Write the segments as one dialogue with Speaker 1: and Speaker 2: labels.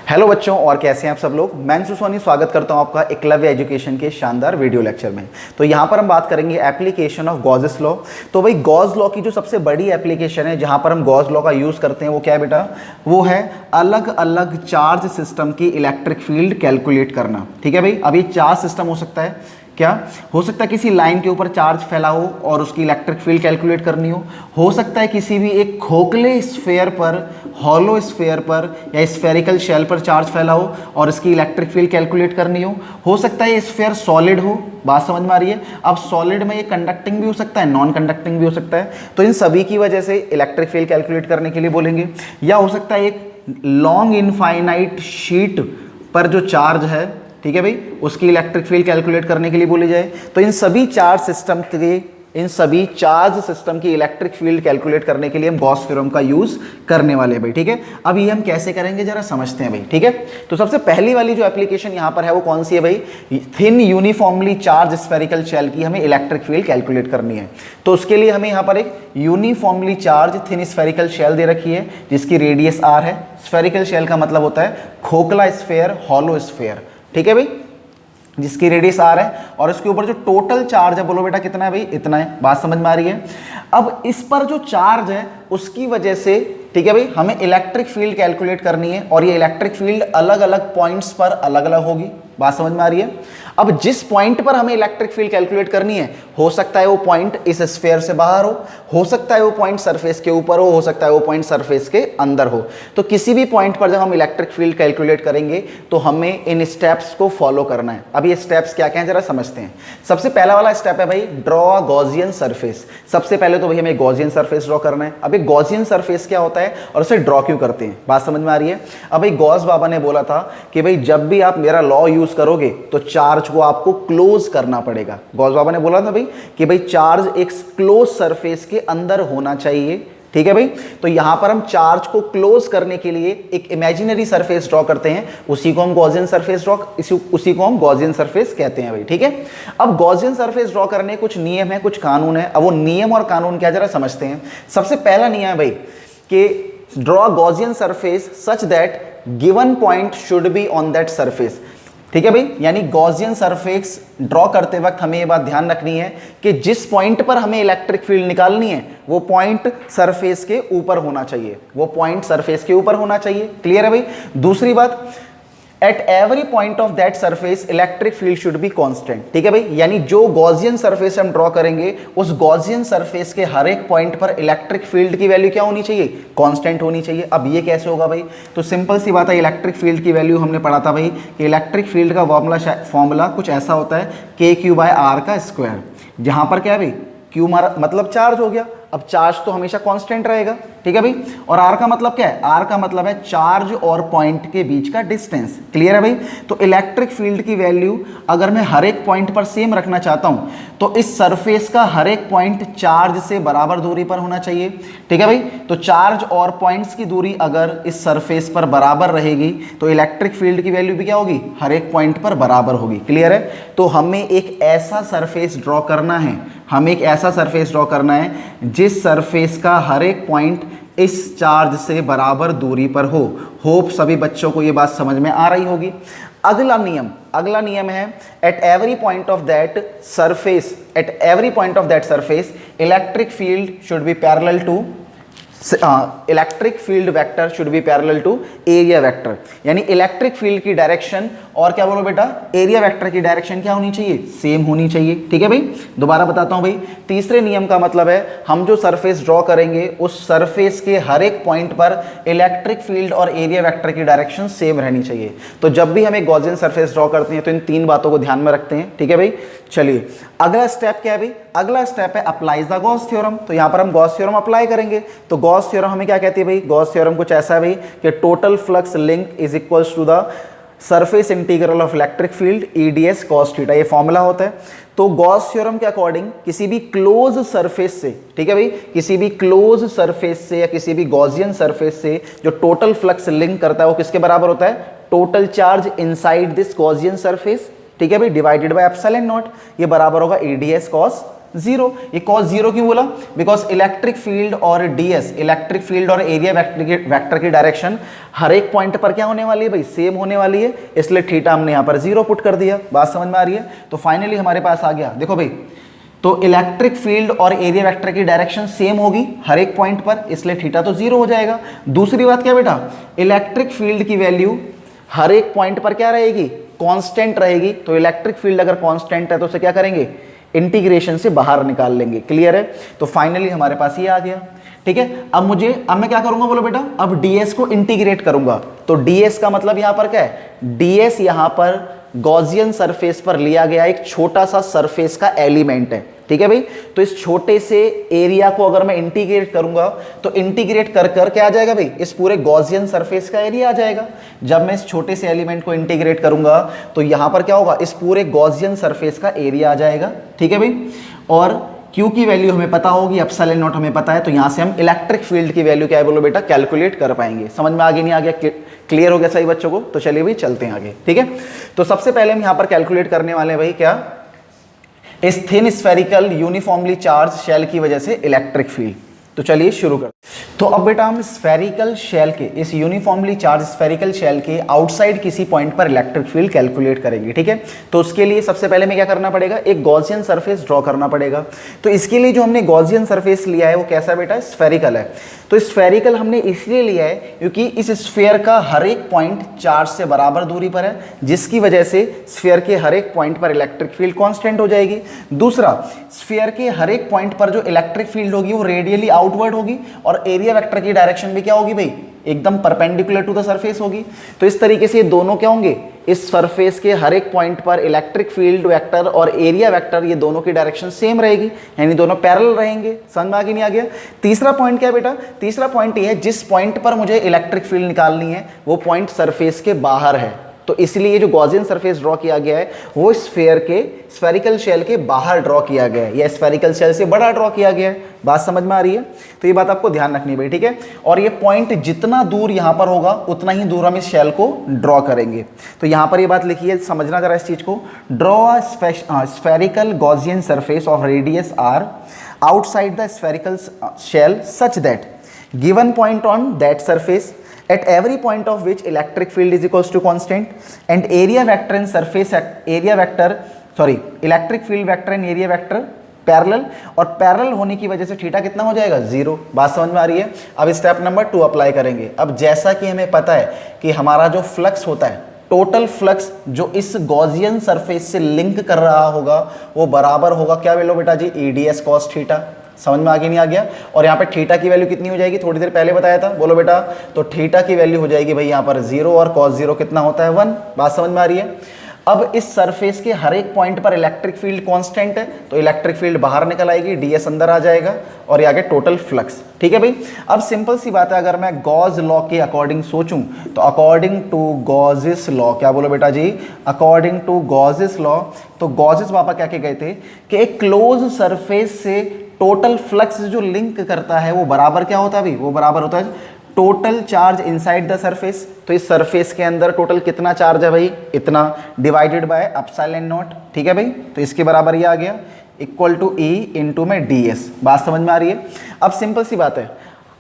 Speaker 1: Hello बच्चों, और कैसे हैं आप सब लोग। मैं अंशु सोनी स्वागत करता हूं आपका एकलव्य एजुकेशन के शानदार वीडियो लेक्चर में। तो यहां पर हम बात करेंगे एप्लीकेशन ऑफ गॉसेस लॉ। तो भाई गॉस लॉ की जो सबसे बड़ी एप्लीकेशन है जहां पर हम गॉस लॉ का यूज़ करते हैं वो क्या है बेटा, वो है अलग अलग चार्ज सिस्टम की इलेक्ट्रिक फील्ड कैलकुलेट करना। ठीक है भाई, अब ये चार्ज सिस्टम हो सकता है, क्या हो सकता है किसी लाइन के ऊपर चार्ज फैला हो और उसकी इलेक्ट्रिक फील्ड कैलकुलेट करनी हो सकता है किसी भी एक खोखले स्फेयर पर, हॉलो स्फेयर पर या स्फेरिकल शेल पर चार्ज फैला हो और इसकी इलेक्ट्रिक फील्ड कैलकुलेट करनी हो सकता है ये स्फेयर सॉलिड हो। बात समझ में आ रही है। अब सॉलिड में ये कंडक्टिंग भी हो सकता है, नॉन कंडक्टिंग भी हो सकता है, तो इन सभी की वजह से इलेक्ट्रिक फील्ड कैलकुलेट करने के लिए बोलेंगे। या हो सकता है एक लॉन्ग इनफाइनाइट शीट पर जो चार्ज है, ठीक है भाई, उसकी इलेक्ट्रिक फील्ड कैलकुलेट करने के लिए बोली जाए। तो इन सभी चार्ज सिस्टम की इलेक्ट्रिक फील्ड कैलकुलेट करने के लिए हम गॉस थ्योरम का यूज करने वाले हैं भाई। ठीक है, अब ये हम कैसे करेंगे जरा समझते हैं भाई। ठीक है, तो सबसे पहली वाली जो एप्लीकेशन यहां पर है वो कौन सी है भाई, thin uniformly charge spherical shell की हमें इलेक्ट्रिक फील्ड कैलकुलेट करनी है। तो उसके लिए हमें यहां पर एक uniformly charge thin spherical shell दे रखी है जिसकी रेडियस r है। स्फेरिकल शेल का मतलब होता है खोखला स्फेयर, हॉलो स्फेयर, ठीक है भाई, जिसकी रेडियस r है और इसके ऊपर जो टोटल चार्ज है, बोलो बेटा कितना है भाई, इतना है। बात समझ में आ रही है। अब इस पर जो चार्ज है उसकी वजह से, ठीक है भाई, हमें इलेक्ट्रिक फील्ड कैलकुलेट करनी है और ये इलेक्ट्रिक फील्ड अलग अलग पॉइंट्स पर अलग अलग होगी। बात समझ में आ रही है। अब जिस पॉइंट पर हमें इलेक्ट्रिक फील्ड कैलकुलेट करनी है, हो सकता है वो पॉइंट इस स्फीयर से बाहर हो सकता है वो पॉइंट सरफेस के ऊपर हो सकता है वो पॉइंट सरफेस के अंदर हो। तो किसी भी पॉइंट पर जब हम इलेक्ट्रिक फील्ड कैलकुलेट करेंगे तो हमें इन स्टेप्स को फॉलो करना है। अब ये स्टेप्स क्या क्या हैं जरा समझते हैं। सबसे पहला वाला स्टेप है भाई, ड्रॉ अ गॉसियन सरफेस। सबसे पहले तो भाई हमें गॉसियन सरफेस ड्रॉ करना है। अब एक गॉसियन सरफेस क्या होता है और उसे ड्रॉ क्यों करते हैं, बात समझ में आ रही है। अब भाई गॉस बाबा ने बोला था कि भाई जब भी आप मेरा लॉ यूज करोगे तो चार्ज को आपको क्लोज करना पड़ेगा। गॉस बाबा ने बोला था भाई कि भाई चार्ज एक क्लोज सरफेस के अंदर होना चाहिए। ठीक है भाई, तो यहां पर हम चार्ज को क्लोज करने के लिए एक इमेजिनरी सरफेस ड्रॉ करते हैं, उसी को हम गॉसियन सरफेस कहते हैं भाई। ठीक है, अब गॉसियन सरफेस ड्रॉ करने कुछ नियम है, कुछ कानून है। अब वो नियम और कानून क्या जरा समझते हैं। सबसे पहला नियम है भाई कि draw Gaussian surface such that given point should be on that surface. ठीक है भाई, यानी गॉसियन सरफेस ड्रॉ करते वक्त हमें ये बात ध्यान रखनी है कि जिस पॉइंट पर हमें इलेक्ट्रिक फील्ड निकालनी है वो पॉइंट सरफेस के ऊपर होना चाहिए, वो पॉइंट सरफेस के ऊपर होना चाहिए। क्लियर है भाई। दूसरी बात, eight every point of that surface electric field should be constant. ठीक है भाई, यानी जो गॉसियन सरफेस हम ड्रॉ करेंगे उस गॉसियन सरफेस के हर एक पॉइंट पर इलेक्ट्रिक फील्ड की वैल्यू क्या होनी चाहिए, कांस्टेंट होनी चाहिए। अब ये कैसे होगा भाई, तो सिंपल सी बात है, इलेक्ट्रिक फील्ड की वैल्यू हमने पढ़ा था भाई कि इलेक्ट्रिक फील्ड का फॉर्मूला कुछ ऐसा होता है KQ/R का स्क्वायर, जहां पर क्या है भाई, Q मतलब चार्ज हो गया। अब चार्ज तो हमेशा कांस्टेंट रहेगा, ठीक है भाई, और R का मतलब क्या है, R का मतलब है चार्ज और पॉइंट के बीच का डिस्टेंस। क्लियर है भाई। तो इलेक्ट्रिक फील्ड की वैल्यू अगर मैं हर एक पॉइंट पर सेम रखना चाहता हूं तो इस सरफेस का हर एक पॉइंट चार्ज से बराबर दूरी पर होना चाहिए। ठीक है भाई, तो चार्ज और पॉइंट्स की दूरी अगर इस सरफेस पर बराबर रहेगी तो इलेक्ट्रिक फील्ड की वैल्यू भी क्या होगी, हर एक पॉइंट पर बराबर होगी। क्लियर है। तो हमें एक ऐसा सरफेस ड्रॉ करना है, जिस सरफेस का हर एक पॉइंट इस चार्ज से बराबर दूरी पर हो। होप सभी बच्चों को ये बात समझ में आ रही होगी। अगला नियम है at every point of that surface electric field should be parallel to electric field vector should be parallel to area vector. यानी इलेक्ट्रिक फील्ड की डायरेक्शन और क्या बोलो बेटा, एरिया वेक्टर की डायरेक्शन क्या होनी चाहिए, सेम होनी चाहिए। ठीक है भाई, दोबारा बताता हूं भाई। तीसरे नियम का मतलब है हम जो सरफेस ड्रॉ करेंगे उस सरफेस के हर एक पॉइंट पर इलेक्ट्रिक फील्ड और एरिया वेक्टर की डायरेक्शन सेम रहनी चाहिए। तो जब भी हम एक गॉसियन सरफेस ड्रॉ करते हैं तो इन तीन बातों को ध्यान में रखते हैं। ठीक है भाई, चलिए अगला स्टेप क्या है भाई, अगला स्टेप है अप्लाई द गॉस थ्योरम। तो यहां पर हम गॉस थ्योरम अप्लाई करेंगे। तो गॉस थ्योरम हमें क्या कहती है भाई, गॉस थ्योरम कुछ ऐसा है भाई कि total flux link is equals to the surface integral of electric field EDS cos theta, ये फॉर्मूला होता है। तो गॉस थ्योरम के अकॉर्डिंग किसी भी क्लोज सरफेस से, ठीक है भाई, किसी भी क्लोज सरफेस से या किसी भी गॉसियन सरफेस से जो टोटल फ्लक्स लिंक करता है वो किसके बराबर होता है, total charge inside this Gaussian surface, ठीक है भाई, डिवाइडेड बाय एप्सिलॉन नॉट, ये बराबर होगा EDS cos जीरो। ये कॉस जीरो क्यों बोला? बिकॉज इलेक्ट्रिक फील्ड और डीएस, इलेक्ट्रिक फील्ड और एरिया वेक्टर की डायरेक्शन हर एक पॉइंट पर क्या होने वाली है भाई? सेम होने वाली है, इसलिए थीटा हमने यहाँ पर जीरो पुट कर दिया। बात समझ में आ रही है? तो फाइनली हमारे पास आ गया, देखो भाई, तो इलेक्ट्रिक फील्ड और एरिया वेक्टर की डायरेक्शन सेम होगी हर एक पॉइंट पर, इसलिए थीटा तो जीरो हो जाएगा। दूसरी बात क्या बेटा? इलेक्ट्रिक फील्ड की वैल्यू हर एक पॉइंट पर क्या रहेगी? कांस्टेंट रहेगी। तो इलेक्ट्रिक फील्ड अगर कांस्टेंट है तो उसे क्या करेंगे? इंटीग्रेशन से बाहर निकाल लेंगे। क्लियर है? तो फाइनली हमारे पास ये आ गया। ठीक है, अब मैं क्या करूंगा बोलो बेटा? अब ds को इंटीग्रेट करूंगा। तो ds का मतलब यहां पर क्या है? ds यहां पर गॉसियन सरफेस पर लिया गया एक छोटा सा सरफेस का एलिमेंट है। ठीक है भाई, तो इस छोटे से एरिया को अगर मैं इंटीग्रेट करूंगा तो इंटीग्रेट कर कर क्या आ जाएगा भाई? इस पूरे गॉसियन सरफेस का एरिया आ जाएगा। जब मैं इस छोटे से एलिमेंट को इंटीग्रेट करूंगा तो यहां पर क्या होगा? इस पूरे गॉसियन सरफेस का एरिया आ जाएगा। ठीक है भाई, और Q की वैल्यू हमें पता होगी, एप्सिलॉन नॉट हमें पता है, तो यहां से हम इलेक्ट्रिक फील्ड की वैल्यू क्या है बोलो बेटा? कैलकुलेट कर पाएंगे। समझ में आगे नहीं आ गया? क्लियर हो गया सही बच्चों को? तो चलिए भाई चलते हैं आगे। ठीक है, तो सबसे पहले हम यहां पर कैलकुलेट करने वाले हैं भाई क्या? इस thin spherical uniformly charge shell की वजह से इलेक्ट्रिक फील्ड। तो चलिए शुरू कर। तो अब बेटा हम स्फेरिकल शेल के, इस यूनिफॉर्मली चार्ज स्फेरिकल शेल के आउटसाइड किसी पॉइंट पर इलेक्ट्रिक फील्ड कैलकुलेट करेंगे। ठीक है, तो उसके लिए सबसे पहले में क्या करना पड़ेगा? एक गॉसियन सरफेस ड्रॉ करना पड़ेगा। तो इसके लिए जो हमने गॉसियन सरफेस लिया है वो कैसा बेटा? स्फेरिकल है। तो स्फेरिकल हमने इसलिए लिया है क्योंकि इस स्फीयर का हर एक पॉइंट चार्ज से बराबर दूरी पर है, जिसकी वजह से स्फीयर के हर एक पॉइंट पर इलेक्ट्रिक फील्ड कांस्टेंट हो जाएगी। दूसरा, स्फीयर के हर एक पॉइंट पर जो इलेक्ट्रिक फील्ड होगी वो रेडियली आउटवर्ड होगी और एरिया वेक्टर की डायरेक्शन भी क्या होगी भाई? एकदम परपेंडिकुलर टू द सरफेस होगी। तो इस तरीके से ये दोनों क्या होंगे? इस सरफेस के हर एक पॉइंट पर इलेक्ट्रिक फील्ड वेक्टर और एरिया वेक्टर, ये दोनों की डायरेक्शन सेम रहेगी, यानी दोनों पैरेलल रहेंगे। समझ में आगे नहीं आ गया? तीसरा पॉइंट क्या है बेटा? तीसरा पॉइंट ये है, जिस पॉइंट पर मुझे इलेक्ट्रिक फील्ड निकालनी है वो पॉइंट सरफेस के बाहर है। तो इसलिए जो गॉसियन सरफेस ड्रॉ किया गया है वो स्फीयर के, स्फेरिकल शेल के बाहर ड्रॉ किया गया है, या स्फेरिकल शेल से बड़ा ड्रॉ किया गया है। बात समझ में आ रही है? तो ये बात आपको ध्यान रखनी भाई। ठीक है, और ये पॉइंट जितना दूर यहां पर होगा उतना ही दूर हम इस शेल को ड्रॉ करेंगे। तो यहां पर ये बात लिखी है, समझना जरा इस चीज को। Draw spherical Gaussian surface of radius r outside the spherical shell such that given point on that surface at every point of which electric field is equals to constant and area vector and surface area vector electric field vector and area vector parallel, और parallel होने की वजह से theta कितना हो जाएगा? Zero. बात समझ में आ रही है? अब स्टेप नंबर 2 अप्लाई करेंगे। अब जैसा कि हमें पता है कि हमारा जो फ्लक्स होता है, टोटल फ्लक्स जो इस गॉसियन सरफेस से लिंक कर रहा होगा वो बराबर होगा क्या बोलो बेटा जी? EDS cos theta. समझ में आगे नहीं आ गया? और यहाँ पे थीटा की वैल्यू कितनी हो जाएगी? थोड़ी देर पहले बताया था, बोलो बेटा। तो थीटा की वैल्यू हो जाएगी भाई यहाँ पर 0 और cos 0 कितना होता है? 1। बात समझ में आ रही है? अब इस सरफेस के हर एक पॉइंट पर इलेक्ट्रिक फील्ड कांस्टेंट है, तो इलेक्ट्रिक फील्ड बाहर निकल आएगी, ds अंदर आ जाएगा और ये आगे टोटल फ्लक्स। ठीक है भाई? अब सिंपल सी बात है, अगर मैं गॉस लॉ के अकॉर्डिंग सोचूं तो अकॉर्डिंग टू गॉसिस लॉ, क्या बोलो बेटा जी? अकॉर्डिंग टू गॉसिस लॉ, तो गॉसिस पापा क्या कह गए थे कि एक क्लोज सरफेस से टोटल फ्लक्स जो लिंक करता है वो बराबर क्या होता है भाई? वो बराबर होता है total charge inside the surface. तो इस सरफेस के अंदर टोटल कितना चार्ज है भाई? इतना, डिवाइडेड बाय एप्सिलॉन नॉट। ठीक है भाई? तो इसके बराबर ये आ गया, इक्वल टू E इंटू में ds। बात समझ में आ रही है? अब सिंपल सी बात है,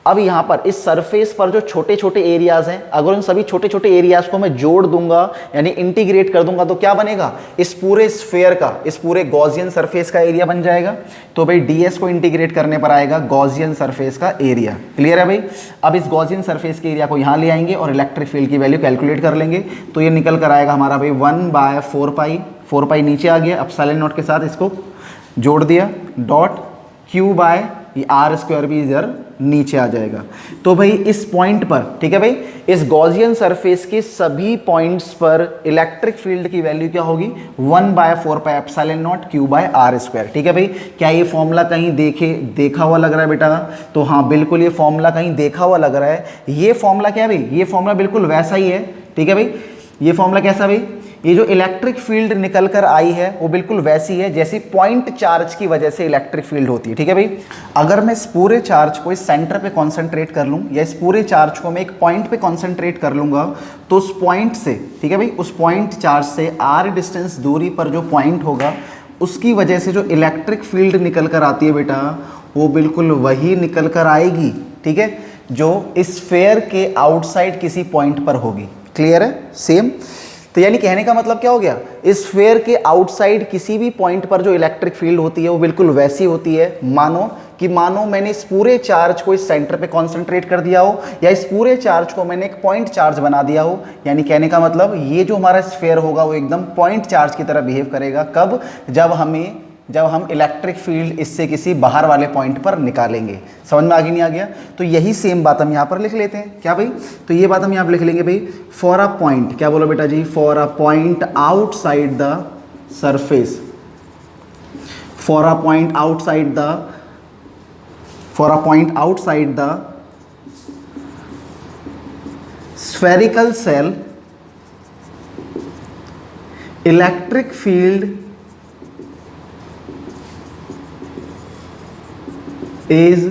Speaker 1: अब यहाँ पर इस सरफेस पर जो छोटे छोटे एरियाज हैं, अगर उन सभी छोटे छोटे एरियाज को मैं जोड़ दूंगा यानी इंटीग्रेट कर दूंगा तो क्या बनेगा? इस पूरे स्फीयर का, इस पूरे गॉसियन सरफेस का एरिया बन जाएगा। तो भाई ds को इंटीग्रेट करने पर आएगा गॉसियन सरफेस का एरिया। क्लियर है भाई? अब इस गॉसियन सरफेस के एरिया को यहाँ ले आएंगे और इलेक्ट्रिक फील्ड की वैल्यू कैलकुलेट कर लेंगे। तो ये निकल कर आएगा हमारा भाई 1/4 पाई नीचे आ गया, एप्सिलॉन नॉट के साथ इसको जोड़ दिया, डॉट Q बाय ये r² भी इधर नीचे आ जाएगा। तो भाई इस पॉइंट पर, ठीक है भाई, इस गॉसियन सरफेस के सभी पॉइंट्स पर इलेक्ट्रिक फील्ड की वैल्यू क्या होगी? 1/4 pi epsilon naught Q by r²। ठीक है भाई? क्या ये फॉर्मूला कहीं देखा हुआ लग रहा है बेटा? तो हाँ बिल्कुल, ये फॉर्मूला कहीं देखा हुआ लग रहा है। ये फॉर्मूला क्या है भाई? ये फॉर्मूला बिल्कुल वैसा ही है। ठीक है भाई? ये फॉर्मूला कैसा भाई? ये जो इलेक्ट्रिक फील्ड निकल कर आई है वो बिल्कुल वैसी है जैसी पॉइंट चार्ज की वजह से इलेक्ट्रिक फील्ड होती है। ठीक है भाई? अगर मैं इस पूरे चार्ज को इस सेंटर पे कॉन्सेंट्रेट कर लूँ या इस पूरे चार्ज को मैं एक पॉइंट पे कॉन्सेंट्रेट कर लूँगा तो उस पॉइंट से, ठीक है भाई, उस पॉइंट चार्ज से r डिस्टेंस दूरी पर जो पॉइंट होगा उसकी वजह से जो इलेक्ट्रिक फील्ड निकल कर आती है बेटा वो बिल्कुल वही निकल कर आएगी, ठीक है, जो स्फेयर के आउटसाइड किसी पॉइंट पर होगी। क्लियर है? सेम। तो यानी कहने का मतलब क्या हो गया, स्फेयर के आउटसाइड किसी भी पॉइंट पर जो इलेक्ट्रिक फील्ड होती है वो बिल्कुल वैसी होती है मानो मैंने इस पूरे चार्ज को इस सेंटर पे कॉन्सेंट्रेट कर दिया हो, या इस पूरे चार्ज को मैंने एक पॉइंट चार्ज बना दिया हो। यानी कहने का मतलब ये जो हमारा स्फेयर होगा वो एकदम पॉइंट चार्ज की तरह बिहेव करेगा। कब? जब हम इलेक्ट्रिक फील्ड इससे किसी बाहर वाले पॉइंट पर निकालेंगे। समझ में आगे नहीं आ गया? तो यही सेम बात हम यहाँ पर लिख लेते हैं। क्या भाई? तो ये बात हम यहाँ पर लिख लेंगे भाई, फॉर अ पॉइंट, क्या बोलो बेटा जी, for a point outside the surface, for a point outside the spherical cell, electric field is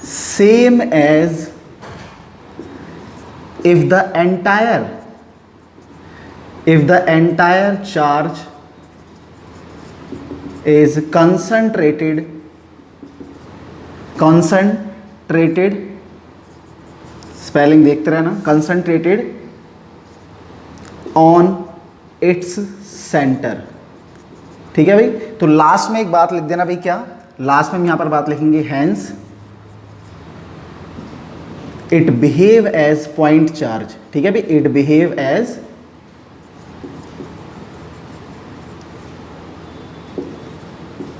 Speaker 1: same as if the entire charge is concentrated spelling देखते रहना, कंसंट्रेटेड ऑन इट्स सेंटर। ठीक है भाई? तो लास्ट में एक बात लिख देना भाई, क्या लास्ट में हम यहां पर बात लिखेंगे, hence it behave as point charge. ठीक है भाई? It behave as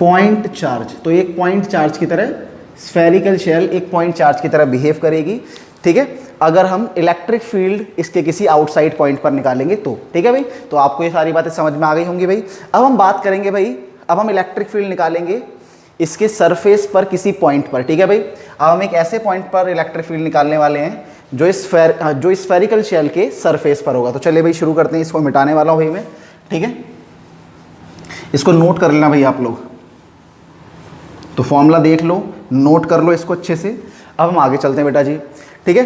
Speaker 1: point charge. तो एक पॉइंट चार्ज की तरह, स्फेरिकल शेल एक पॉइंट चार्ज की तरह बिहेव करेगी। ठीक है? अगर हम इलेक्ट्रिक फील्ड इसके किसी आउटसाइड पॉइंट पर निकालेंगे तो। ठीक है भाई? तो आपको ये सारी बातें समझ में आ गई होंगी भाई। अब हम बात करेंगे भाई, अब हम इलेक्ट्रिक फील्ड निकालेंगे इसके सरफेस पर किसी पॉइंट पर। ठीक है भाई? अब हम एक ऐसे पॉइंट पर इलेक्ट्रिक फील्ड निकालने वाले हैं जो स्फेरिकल शेल के सरफेस पर होगा। तो चलिए भाई शुरू करते हैं। इसको मिटाने वाला हूँ भाई मैं। ठीक है? इसको नोट कर लेना भाई आप लोग, तो फॉर्मूला देख लो, नोट कर लो इसको अच्छे से। अब हम आगे चलते हैं बेटा जी। ठीक है?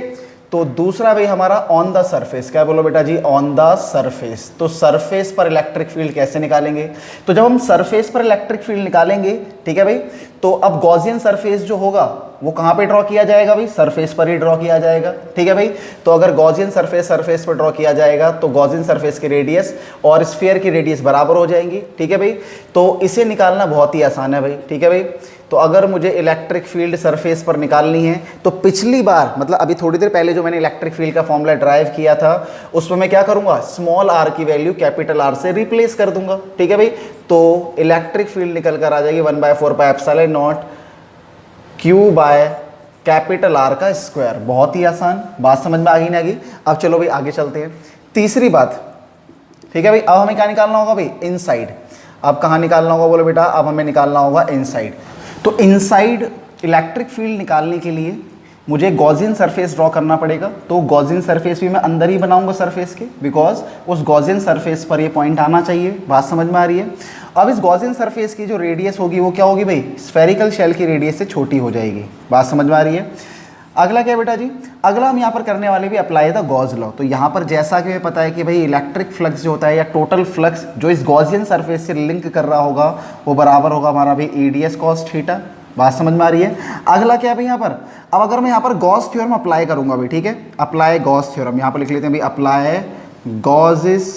Speaker 1: तो दूसरा भाई हमारा ऑन द सरफेस, क्या बोलो बेटा जी, ऑन द सरफेस। तो सरफेस पर इलेक्ट्रिक फील्ड कैसे निकालेंगे? तो जब हम सरफेस पर इलेक्ट्रिक फील्ड निकालेंगे, ठीक है भाई, तो अब गॉसियन सरफेस जो होगा वो कहाँ पे ड्रॉ किया जाएगा भाई? सरफेस पर ही ड्रॉ किया जाएगा। ठीक है भाई? तो अगर गॉसियन सरफेस पर ड्रॉ किया जाएगा तो गॉसियन सरफेस की रेडियस और स्फीयर की रेडियस बराबर हो जाएंगी। ठीक है भाई? तो इसे निकालना बहुत ही आसान है भाई। ठीक है भाई? तो अगर मुझे इलेक्ट्रिक फील्ड सरफेस पर निकालनी है तो पिछली बार, मतलब अभी थोड़ी देर पहले जो मैंने इलेक्ट्रिक फील्ड का फॉर्मूला ड्राइव किया था उसमें मैं क्या करूंगा, स्मॉल आर की वैल्यू कैपिटल आर से रिप्लेस कर दूंगा। ठीक है भाई? तो इलेक्ट्रिक फील्ड निकल कर आ जाएगी 1/4πε0 Q बाय कैपिटल आर का स्क्वायर। बहुत ही आसान बात, समझ में आ गई ना? आगे अब चलो भाई आगे चलते हैं। तीसरी बात, ठीक है भाई, अब हमें क्या निकालना होगा भाई? इनसाइड। अब कहाँ निकालना होगा बोलो बेटा? अब हमें निकालना होगा इनसाइड। तो इनसाइड इलेक्ट्रिक फील्ड निकालने के लिए मुझे गॉसियन सरफेस ड्रॉ करना पड़ेगा। तो गॉसियन सरफेस भी मैं अंदर ही बनाऊंगा सरफेस के, बिकॉज उस गॉसियन सरफेस पर ये पॉइंट आना चाहिए। बात समझ में आ रही है? अब इस गॉसियन सरफेस की जो रेडियस होगी वो क्या होगी भाई? स्फेरिकल शेल की रेडियस से छोटी हो जाएगी। बात समझ में आ रही है? अगला क्या है बेटा जी? अगला हम यहाँ पर करने वाले भी अप्लाई द गॉस लॉ। तो यहाँ पर जैसा कि हमें पता है कि भाई इलेक्ट्रिक फ्लक्स जो होता है या टोटल फ्लक्स जो इस गॉसियन सरफेस से लिंक कर रहा होगा वो बराबर होगा हमारा भाई EDS cos थीटा। बात समझ में आ रही है? अगला क्या है भाई यहाँ पर? अब अगर मैं यहाँ पर गॉस थ्योरम अप्लाई करूँगा भाई, ठीक है, अप्लाई गॉस थ्योरम, यहाँ पर लिख लेते हैं भाई अप्लाई गॉसिस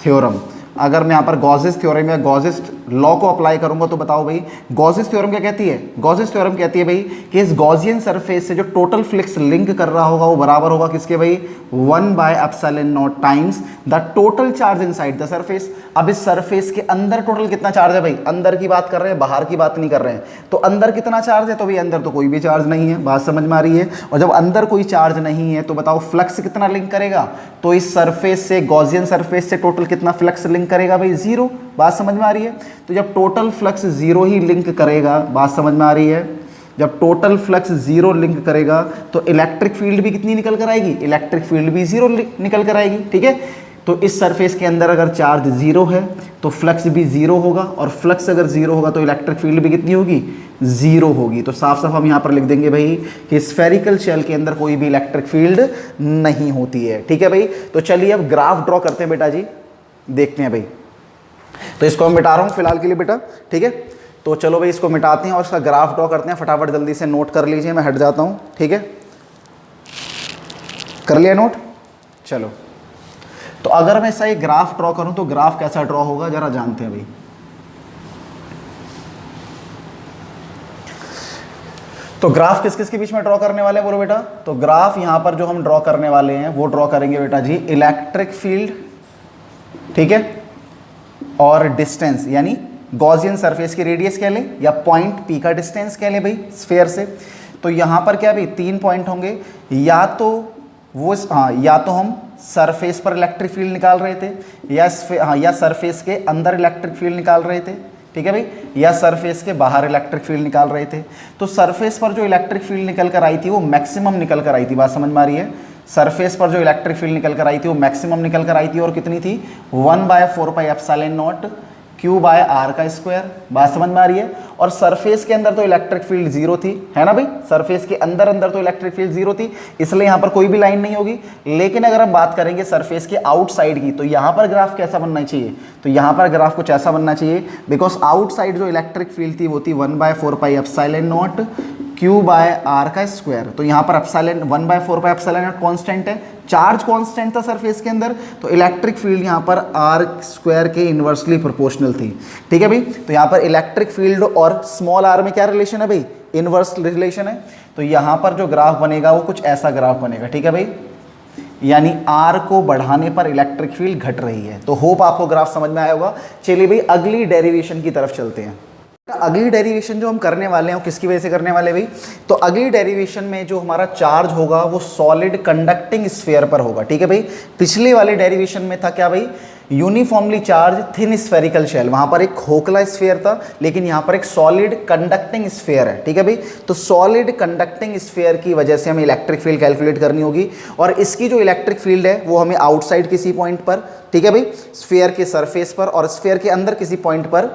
Speaker 1: थ्योरम। अगर मैं यहाँ पर गॉसिस थ्योरम या गॉसिस लॉ को अप्लाई करूंगा तो बताओ भाई गॉसिस थ्योरम क्या कहती है? गॉसिस थ्योरम कहती है भाई कि इस गॉसियन सरफेस से जो टोटल फ्लक्स लिंक कर रहा होगा वो बराबर होगा किसके भाई? 1/ε0 times the total charge inside the surface. अब इस सरफेस के अंदर टोटल कितना चार्ज है भाई? अंदर की बात कर रहे हैं, बाहर की बात नहीं कर रहे हैं। तो अंदर कितना चार्ज है? तो भाई अंदर तो कोई भी चार्ज नहीं है। बात समझ में आ रही है? और जब अंदर कोई चार्ज नहीं है तो बताओ फ्लक्स कितना लिंक करेगा? तो इस सरफेस से, गॉसियन सरफेस से टोटल कितना फ्लक्स लिंक करेगा भाई? 0। बात समझ में आ रही है? तो जब टोटल फ्लक्स 0 ही लिंक करेगा, बात समझ में आ रही है, जब टोटल फ्लक्स 0 लिंक करेगा तो इलेक्ट्रिक फील्ड भी कितनी निकल कर आएगी? इलेक्ट्रिक फील्ड भी 0 निकल कर आएगी। ठीक है? तो इस सरफेस के अंदर अगर चार्ज 0 है तो फ्लक्स भी 0 होगा, और फ्लक्स अगर 0 होगा तो इलेक्ट्रिक फील्ड भी कितनी होगी? 0 होगी। तो साफ साफ हम यहाँ पर लिख देंगे भाई कि स्फेरिकल शेल के अंदर कोई भी इलेक्ट्रिक फील्ड नहीं होती है। ठीक है भाई? तो चलिए अब ग्राफ ड्रॉ करते हैं बेटा जी, देखते हैं भाई। तो इसको मैं मिटा रहा हूँ फिलहाल के लिए बेटा, ठीक है। तो चलो भाई इसको मिटाते हैं और इसका ग्राफ ड्रॉ करते हैं, फटाफट जल्दी से नोट कर लीजिए, मैं हट जाता हूँ, ठीक है। कर लिया नोट, चलो। तो अगर मैं ऐसा एक ग्राफ ड्रॉ करूँ तो ग्राफ कैसा ड्रॉ होगा जरा जानते हैं भाई। तो ग्राफ किस किस के बीच में ड्रॉ करने वाले हैं बोलो बेटा। तो ग्राफ यहां पर जो हम ड्रॉ करने वाले हैं वो ड्रॉ करेंगे बेटा जी इलेक्ट्रिक फील्ड, ठीक है, और डिस्टेंस, यानी गॉसियन सरफेस की रेडियस कह लें या पॉइंट पी का डिस्टेंस कह लें भाई स्फीयर से। तो यहां पर क्या भाई 3 पॉइंट होंगे, या तो वो या तो हम सरफेस पर इलेक्ट्रिक फील्ड निकाल रहे थे या सरफेस के अंदर इलेक्ट्रिक फील्ड निकाल रहे थे, ठीक है भाई, या सरफेस के बाहर इलेक्ट्रिक फील्ड निकाल रहे थे। तो सरफेस पर जो इलेक्ट्रिक फील्ड निकल कर आई थी वो मैक्सिमम निकल कर आई थी, बात समझ में आ रही है। सरफेस पर जो इलेक्ट्रिक फील्ड निकल कर आई थी वो मैक्सिमम निकल कर आई थी, और कितनी थी 1/4πε0 Q/r², बात समझ में आ रही है। और सरफेस के अंदर तो इलेक्ट्रिक फील्ड जीरो थी, है ना भाई, सरफेस के अंदर तो इलेक्ट्रिक फील्ड जीरो थी, इसलिए यहाँ पर कोई भी लाइन नहीं होगी। लेकिन अगर हम बात करेंगे सरफेस के आउटसाइड की, तो यहाँ पर ग्राफ कैसा बनना चाहिए, तो यहाँ पर ग्राफ कुछ ऐसा बनना चाहिए, बिकॉज आउटसाइड जो इलेक्ट्रिक फील्ड थी वो थी 1/4πε0 Q/r²। तो यहाँ पर एप्सिलॉन 1/4πε0 कांस्टेंट है, चार्ज कांस्टेंट था सरफेस के अंदर, तो इलेक्ट्रिक फील्ड यहाँ पर r² के इन्वर्सली प्रोपोर्शनल थी, ठीक है भाई। तो यहाँ पर इलेक्ट्रिक फील्ड और स्मॉल r में क्या रिलेशन है भाई, इन्वर्स रिलेशन है। तो यहाँ पर जो ग्राफ बनेगा वो कुछ ऐसा ग्राफ बनेगा, ठीक है भाई, यानी r को बढ़ाने पर इलेक्ट्रिक फील्ड घट रही है। तो होप आपको ग्राफ समझ में आया होगा। चलिए भाई अगली डेरिवेशन की तरफ चलते हैं। अगली डेरिवेशन जो हम करने वाले हैं वो किसकी वजह से करने वाले भाई, तो अगली डेरिवेशन में जो हमारा चार्ज होगा वो सॉलिड कंडक्टिंग स्फीयर पर होगा, ठीक है भाई। पिछले वाले डेरिवेशन में था क्या भाई, uniformly charge thin spherical shell, वहां पर एक खोखला स्फीयर था, लेकिन यहां पर एक सॉलिड कंडक्टिंग स्फीयर है, ठीक है भाई। तो सॉलिड कंडक्टिंग स्फीयर की वजह से हमें इलेक्ट्रिक फील्ड कैलकुलेट करनी होगी, और इसकी जो इलेक्ट्रिक फील्ड है वो हमें आउटसाइड किसी पॉइंट पर, ठीक है भाई, स्फीयर के सरफेस पर और स्फीयर के अंदर किसी पॉइंट पर,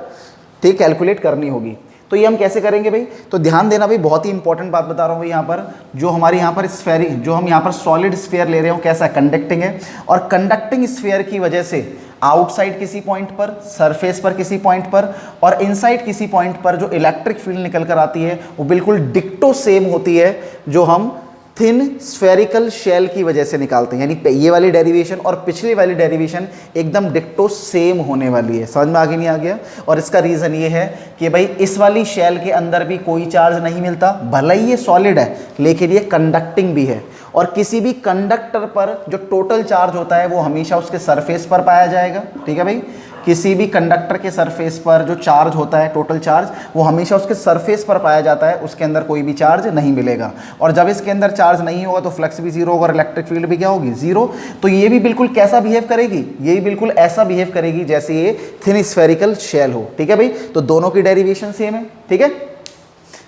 Speaker 1: ठीक, कैलकुलेट करनी होगी। तो ये हम कैसे करेंगे भाई, तो ध्यान देना भाई, बहुत ही इंपॉर्टेंट बात बता रहा हूँ भाई। यहाँ पर जो हमारे यहाँ पर स्फेरिक, जो हम यहाँ पर सॉलिड स्फीयर ले रहे हो कैसा कंडक्टिंग है, और कंडक्टिंग स्फीयर की वजह से आउटसाइड किसी पॉइंट पर, सरफेस पर किसी पॉइंट पर और इनसाइड किसी पॉइंट पर जो इलेक्ट्रिक फील्ड निकल कर आती है वो बिल्कुल डिक्टो सेम होती है जो हम थिन स्फेरिकल शेल की वजह से निकालते हैं। यानी ये वाली डेरिवेशन और पिछली वाली डेरिवेशन एकदम डिक्टो सेम होने वाली है। समझ में आगे नहीं आ गया? और इसका रीज़न ये है कि भाई इस वाली शेल के अंदर भी कोई चार्ज नहीं मिलता, भले ही ये सॉलिड है लेकिन ये कंडक्टिंग भी है, और किसी भी कंडक्टर पर जो टोटल चार्ज होता है वो हमेशा उसके सरफेस पर पाया जाएगा। ठीक है भाई, किसी भी कंडक्टर के सरफेस पर जो चार्ज होता है, टोटल चार्ज, वो हमेशा उसके सरफेस पर पाया जाता है, उसके अंदर कोई भी चार्ज नहीं मिलेगा। और जब इसके अंदर चार्ज नहीं होगा तो फ्लक्स भी जीरो होगा और इलेक्ट्रिक फील्ड भी क्या होगी, जीरो। तो ये भी बिल्कुल कैसा बिहेव करेगी, ये भी बिल्कुल ऐसा बिहेव करेगी जैसे ये थिन स्फेरिकल शेल हो। ठीक है भाई, तो दोनों की डेरिवेशन सेम है। ठीक है,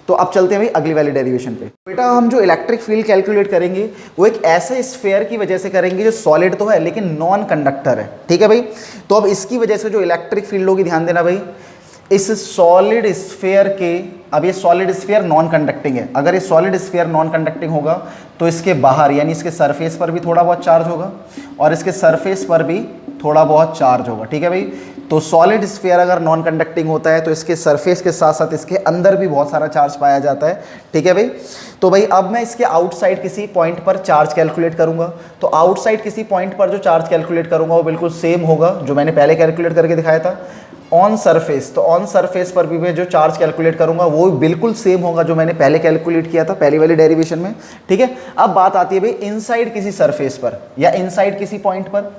Speaker 1: तो अब चलते हैं भाई अगली वाली डेरिवेशन पे। बेटा हम जो इलेक्ट्रिक फील्ड कैलकुलेट करेंगे वो एक ऐसे स्फीयर की वजह से करेंगे जो सॉलिड तो है लेकिन नॉन कंडक्टर है। ठीक है भाई, तो अब इसकी वजह से जो इलेक्ट्रिक फील्ड होगी, ध्यान देना भाई, इस सॉलिड स्फीयर के, अब ये सॉलिड स्फीयर नॉन कंडक्टिंग है, अगर ये सॉलिड स्फीयर नॉन कंडक्टिंग होगा तो इसके बाहर यानी इसके सरफेस पर भी थोड़ा बहुत चार्ज होगा और इसके सरफेस पर भी थोड़ा बहुत चार्ज होगा। ठीक है भाई, तो सॉलिड स्फीयर अगर नॉन कंडक्टिंग होता है तो इसके सरफेस के साथ साथ इसके अंदर भी बहुत सारा चार्ज पाया जाता है। ठीक है भाई, तो भाई अब मैं इसके आउटसाइड किसी पॉइंट पर चार्ज कैलकुलेट करूंगा, तो आउटसाइड किसी पॉइंट पर जो चार्ज कैलकुलेट करूंगा वो बिल्कुल सेम होगा जो मैंने पहले कैलकुलेट करके दिखाया था ऑन सरफेस। तो ऑन सरफेस पर भी मैं जो चार्ज कैलकुलेट करूंगा वो बिल्कुल सेम होगा जो मैंने पहले कैलकुलेट किया था पहली वाली डेरिवेशन में। ठीक है, अब बात आती है भाई इनसाइड किसी सरफेस पर या इनसाइड किसी पॉइंट पर।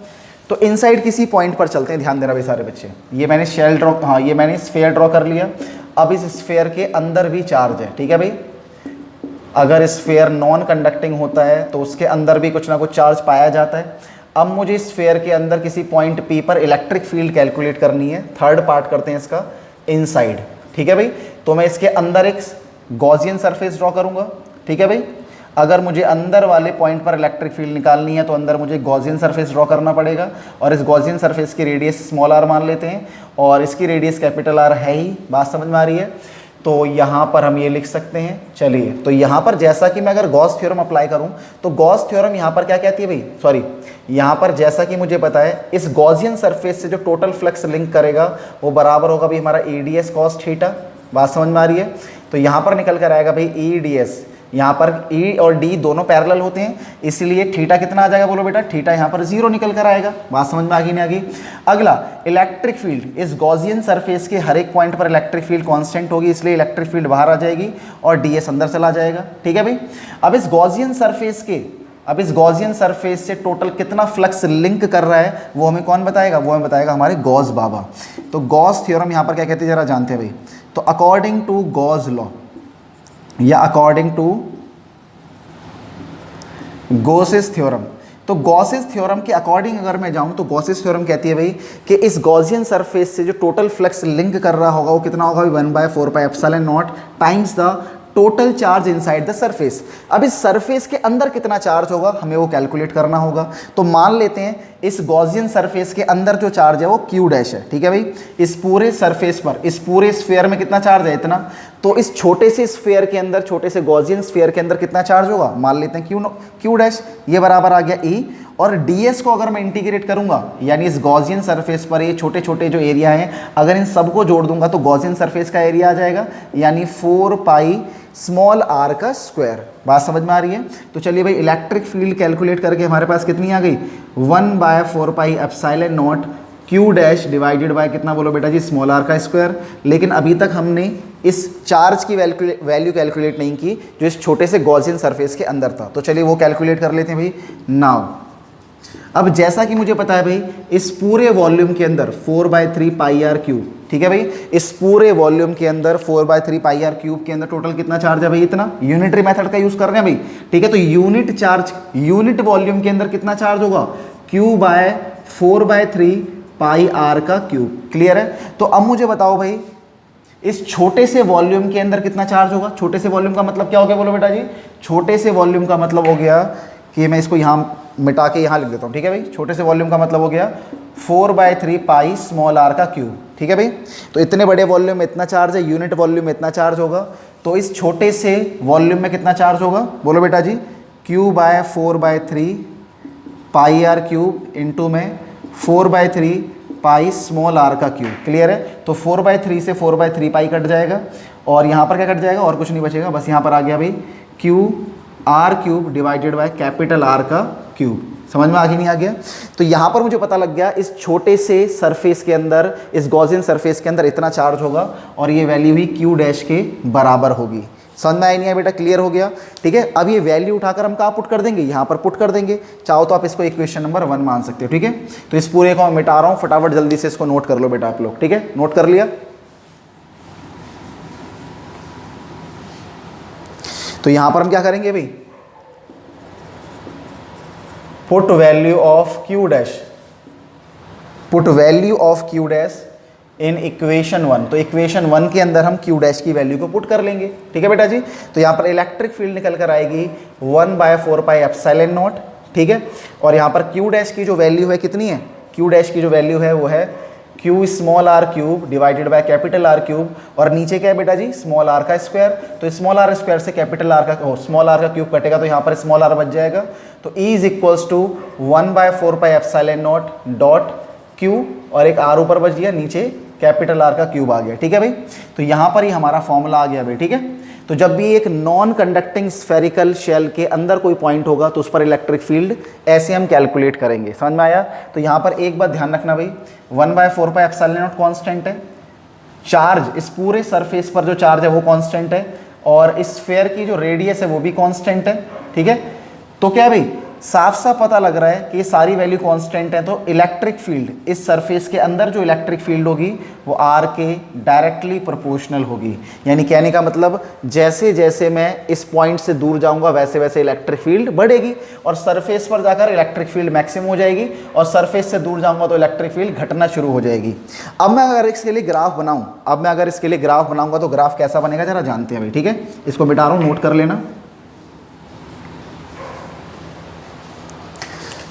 Speaker 1: तो इनसाइड किसी पॉइंट पर चलते हैं, ध्यान देना भाई सारे बच्चे। ये मैंने शेल ड्रॉ, हाँ ये मैंने स्फीयर ड्रॉ कर लिया। अब इस स्फीयर के अंदर भी चार्ज है। ठीक है भाई, अगर स्फीयर नॉन कंडक्टिंग होता है तो उसके अंदर भी कुछ ना कुछ चार्ज पाया जाता है। अब मुझे स्फीयर के अंदर किसी पॉइंट पी पर इलेक्ट्रिक फील्ड कैलकुलेट करनी है। थर्ड पार्ट करते हैं इसका, इनसाइड। ठीक है भाई, तो मैं इसके अंदर एक गॉसियन सरफेस ड्रॉ करूंगा। ठीक है भाई, अगर मुझे अंदर वाले पॉइंट पर इलेक्ट्रिक फील्ड निकालनी है तो अंदर मुझे गॉसियन सरफेस ड्रॉ करना पड़ेगा, और इस गॉसियन सरफेस की रेडियस स्मॉल आर मान लेते हैं और इसकी रेडियस कैपिटल आर है ही। बात समझ में आ रही है? तो यहाँ पर हम ये लिख सकते हैं। चलिए, तो यहाँ पर जैसा कि मैं अगर गॉस थ्योरम अप्लाई करूँ तो गॉस थ्योरम यहाँ पर क्या कहती है भाई, सॉरी, यहाँ पर जैसा कि मुझे पता है इस गॉसियन सरफेस से जो टोटल फ्लक्स लिंक करेगा वो बराबर होगा भाई हमारा E D S cos theta. बात समझ में आ रही है? तो यहाँ पर निकल कर आएगा भाई ई डी एस, यहाँ पर ई और डी दोनों पैरेलल होते हैं, इसलिए थीटा कितना आ जाएगा बोलो बेटा? थीटा यहाँ पर 0 निकल कर आएगा। बात समझ में आ गई नहीं आ गई? अगला इलेक्ट्रिक फील्ड, इस गॉसियन सरफेस के हर एक पॉइंट पर इलेक्ट्रिक फील्ड कांस्टेंट होगी, इसलिए इलेक्ट्रिक फील्ड बाहर आ जाएगी और डीएस अंदर चला जाएगा। ठीक है भाई। अब इस गॉसियन सरफेस से टोटल कितना फ्लक्स लिंक कर रहा है वो हमें कौन बताएगा? वो हमें बताएगा हमारे गॉस बाबा। तो गॉस थ्योरम यहाँ पर क्या कहते हैं जरा जानते हैं भाई। तो अकॉर्डिंग टू गॉस लॉ या अकॉर्डिंग टू गॉसेस थ्योरम, तो गॉसेस थ्योरम के अकॉर्डिंग अगर मैं जाऊं तो गॉसेस थ्योरम कहती है भाई कि इस गॉसियन सरफेस से जो टोटल फ्लक्स लिंक कर रहा होगा वो कितना होगा? 1/4πε0 times the total charge inside the surface. अब इस सरफेस के अंदर कितना चार्ज होगा हमें वो कैलकुलेट करना होगा। तो मान लेते हैं इस गॉसियन सरफेस के अंदर जो चार्ज है वो क्यू डैश है। ठीक है भाई। इस पूरे सरफेस पर, इस पूरे स्फीयर में कितना चार्ज है? इतना। तो इस छोटे से स्फीयर के अंदर, छोटे से गॉसियन स्फीयर के अंदर कितना चार्ज होगा? मान लेते हैं क्यू डैश, ये बराबर आ गया ई। और ds को अगर मैं इंटीग्रेट करूंगा, यानी इस गॉसियन सरफेस पर ये छोटे छोटे जो एरिया हैं अगर इन सबको जोड़ दूंगा तो गॉसियन सरफेस का एरिया आ जाएगा, यानी 4πr का स्क्वायर। बात समझ में आ रही है? तो चलिए भाई इलेक्ट्रिक फील्ड कैलकुलेट करके हमारे पास कितनी आ गई? 1/4πε0 क्यू डैश डिवाइडेड बाय कितना बोलो बेटा जी? स्मॉल r का स्क्वायर। लेकिन अभी तक हमने इस चार्ज की वैल्यू कैलकुलेट नहीं की जो इस छोटे से गॉसियन सरफेस के अंदर था। तो चलिए वो कैलकुलेट कर लेते हैं भाई नाउ। अब जैसा कि मुझे पता है भाई इस पूरे वॉल्यूम के अंदर 4/3πr क्यूब, ठीक है भाई, इस पूरे वॉल्यूम के अंदर 4/3πr क्यूब के अंदर टोटल कितना चार्ज है भाई? इतना। यूनिटरी मेथड का यूज कर रहे हैं भाई, ठीक है। तो यूनिट चार्ज, यूनिट वॉल्यूम के अंदर कितना चार्ज होगा? Q/4/3πr का क्यूब। क्लियर है? तो अब मुझे बताओ भाई इस छोटे से वॉल्यूम के अंदर कितना चार्ज होगा? छोटे से वॉल्यूम का मतलब क्या हो गया बोलो बेटा जी? छोटे से वॉल्यूम का मतलब हो गया कि मैं इसको यहाँ मिटा के यहाँ लिख देता हूँ, ठीक है भाई। छोटे से वॉल्यूम का मतलब हो गया 4/3π स्मॉल r का क्यूब, ठीक है भाई। तो इतने बड़े वॉल्यूम में इतना चार्ज है, यूनिट वॉल्यूम में इतना चार्ज होगा, तो इस छोटे से वॉल्यूम में कितना चार्ज होगा बोलो बेटा जी? Q/4/3πr क्यूब इंटू में 4/3π स्मॉल r का क्यूब। क्लियर है? तो 4/3 से 4/3π कट जाएगा और यहाँ पर क्या कट जाएगा? और कुछ नहीं बचेगा, बस यहाँ पर आ गया भाई QR cube divided by capital R का क्यूब। समझ में आ गया नहीं आ गया? तो यहाँ पर मुझे पता लग गया इस छोटे से सरफेस के अंदर, इस गॉसियन सरफेस के अंदर इतना चार्ज होगा और ये वैल्यू ही Q डैश के बराबर होगी। समझ में आया नहीं है बेटा? क्लियर हो गया? ठीक है। अब ये वैल्यू उठाकर हम कहाँ पुट कर देंगे? यहाँ पर पुट कर देंगे। चाहो तो आप इसको इक्वेशन नंबर 1 मान सकते हो, ठीक है। तो इस पूरे को मैं मिटा रहा हूँ, फटाफट जल्दी से इसको नोट कर लो बेटा आप लोग, ठीक है। नोट कर लिया? तो यहां पर हम क्या करेंगे भाई? Put value of Q dash, put value of Q dash in equation 1। तो इक्वेशन 1 के अंदर हम क्यू डैश की वैल्यू को पुट कर लेंगे, ठीक है बेटा जी। तो यहां पर इलेक्ट्रिक फील्ड निकल कर आएगी 1/4πε0, ठीक है। और यहां पर क्यू डैश की जो वैल्यू है कितनी है? क्यू डैश की जो वैल्यू है वो है Q small r cube divided by capital R cube, और नीचे क्या है बेटा जी? स्मॉल r का स्क्वायर। तो स्मॉल r स्क्वायर से कैपिटल R का, स्मॉल r का क्यूब कटेगा तो यहाँ पर स्मॉल r बच जाएगा। तो E is equals to 1/4πε0 dot Q, और एक R ऊपर बच गया, नीचे कैपिटल R का क्यूब आ गया, ठीक है भाई। तो यहाँ पर ही हमारा फॉर्मूला आ गया भाई, ठीक है। तो जब भी एक नॉन कंडक्टिंग स्फेरिकल शेल के अंदर कोई पॉइंट होगा तो उस पर इलेक्ट्रिक फील्ड ऐसे हम कैलकुलेट करेंगे। समझ में आया? तो यहाँ पर एक बात ध्यान रखना भाई, 1/4πε0 कांस्टेंट है, चार्ज इस पूरे सरफेस पर जो चार्ज है वो कांस्टेंट है, और इस स्फीयर की जो रेडियस है वो भी कांस्टेंट है, ठीक है। तो क्या भाई साफ साफ पता लग रहा है कि ये सारी वैल्यू कांस्टेंट है, तो इलेक्ट्रिक फील्ड इस सरफेस के अंदर जो इलेक्ट्रिक फील्ड होगी वो R के डायरेक्टली प्रोपोर्शनल होगी। यानी कहने का मतलब जैसे जैसे मैं इस पॉइंट से दूर जाऊंगा वैसे वैसे इलेक्ट्रिक फील्ड बढ़ेगी, और सरफेस पर जाकर इलेक्ट्रिक फील्ड मैक्सिमम हो जाएगी, और सरफेस से दूर जाऊंगा तो इलेक्ट्रिक फील्ड घटना शुरू हो जाएगी। अब मैं अगर इसके लिए ग्राफ बनाऊंगा तो ग्राफ कैसा बनेगा जरा जानते हैं भाई, ठीक है। इसको मिटा रहा हूँ, नोट कर लेना।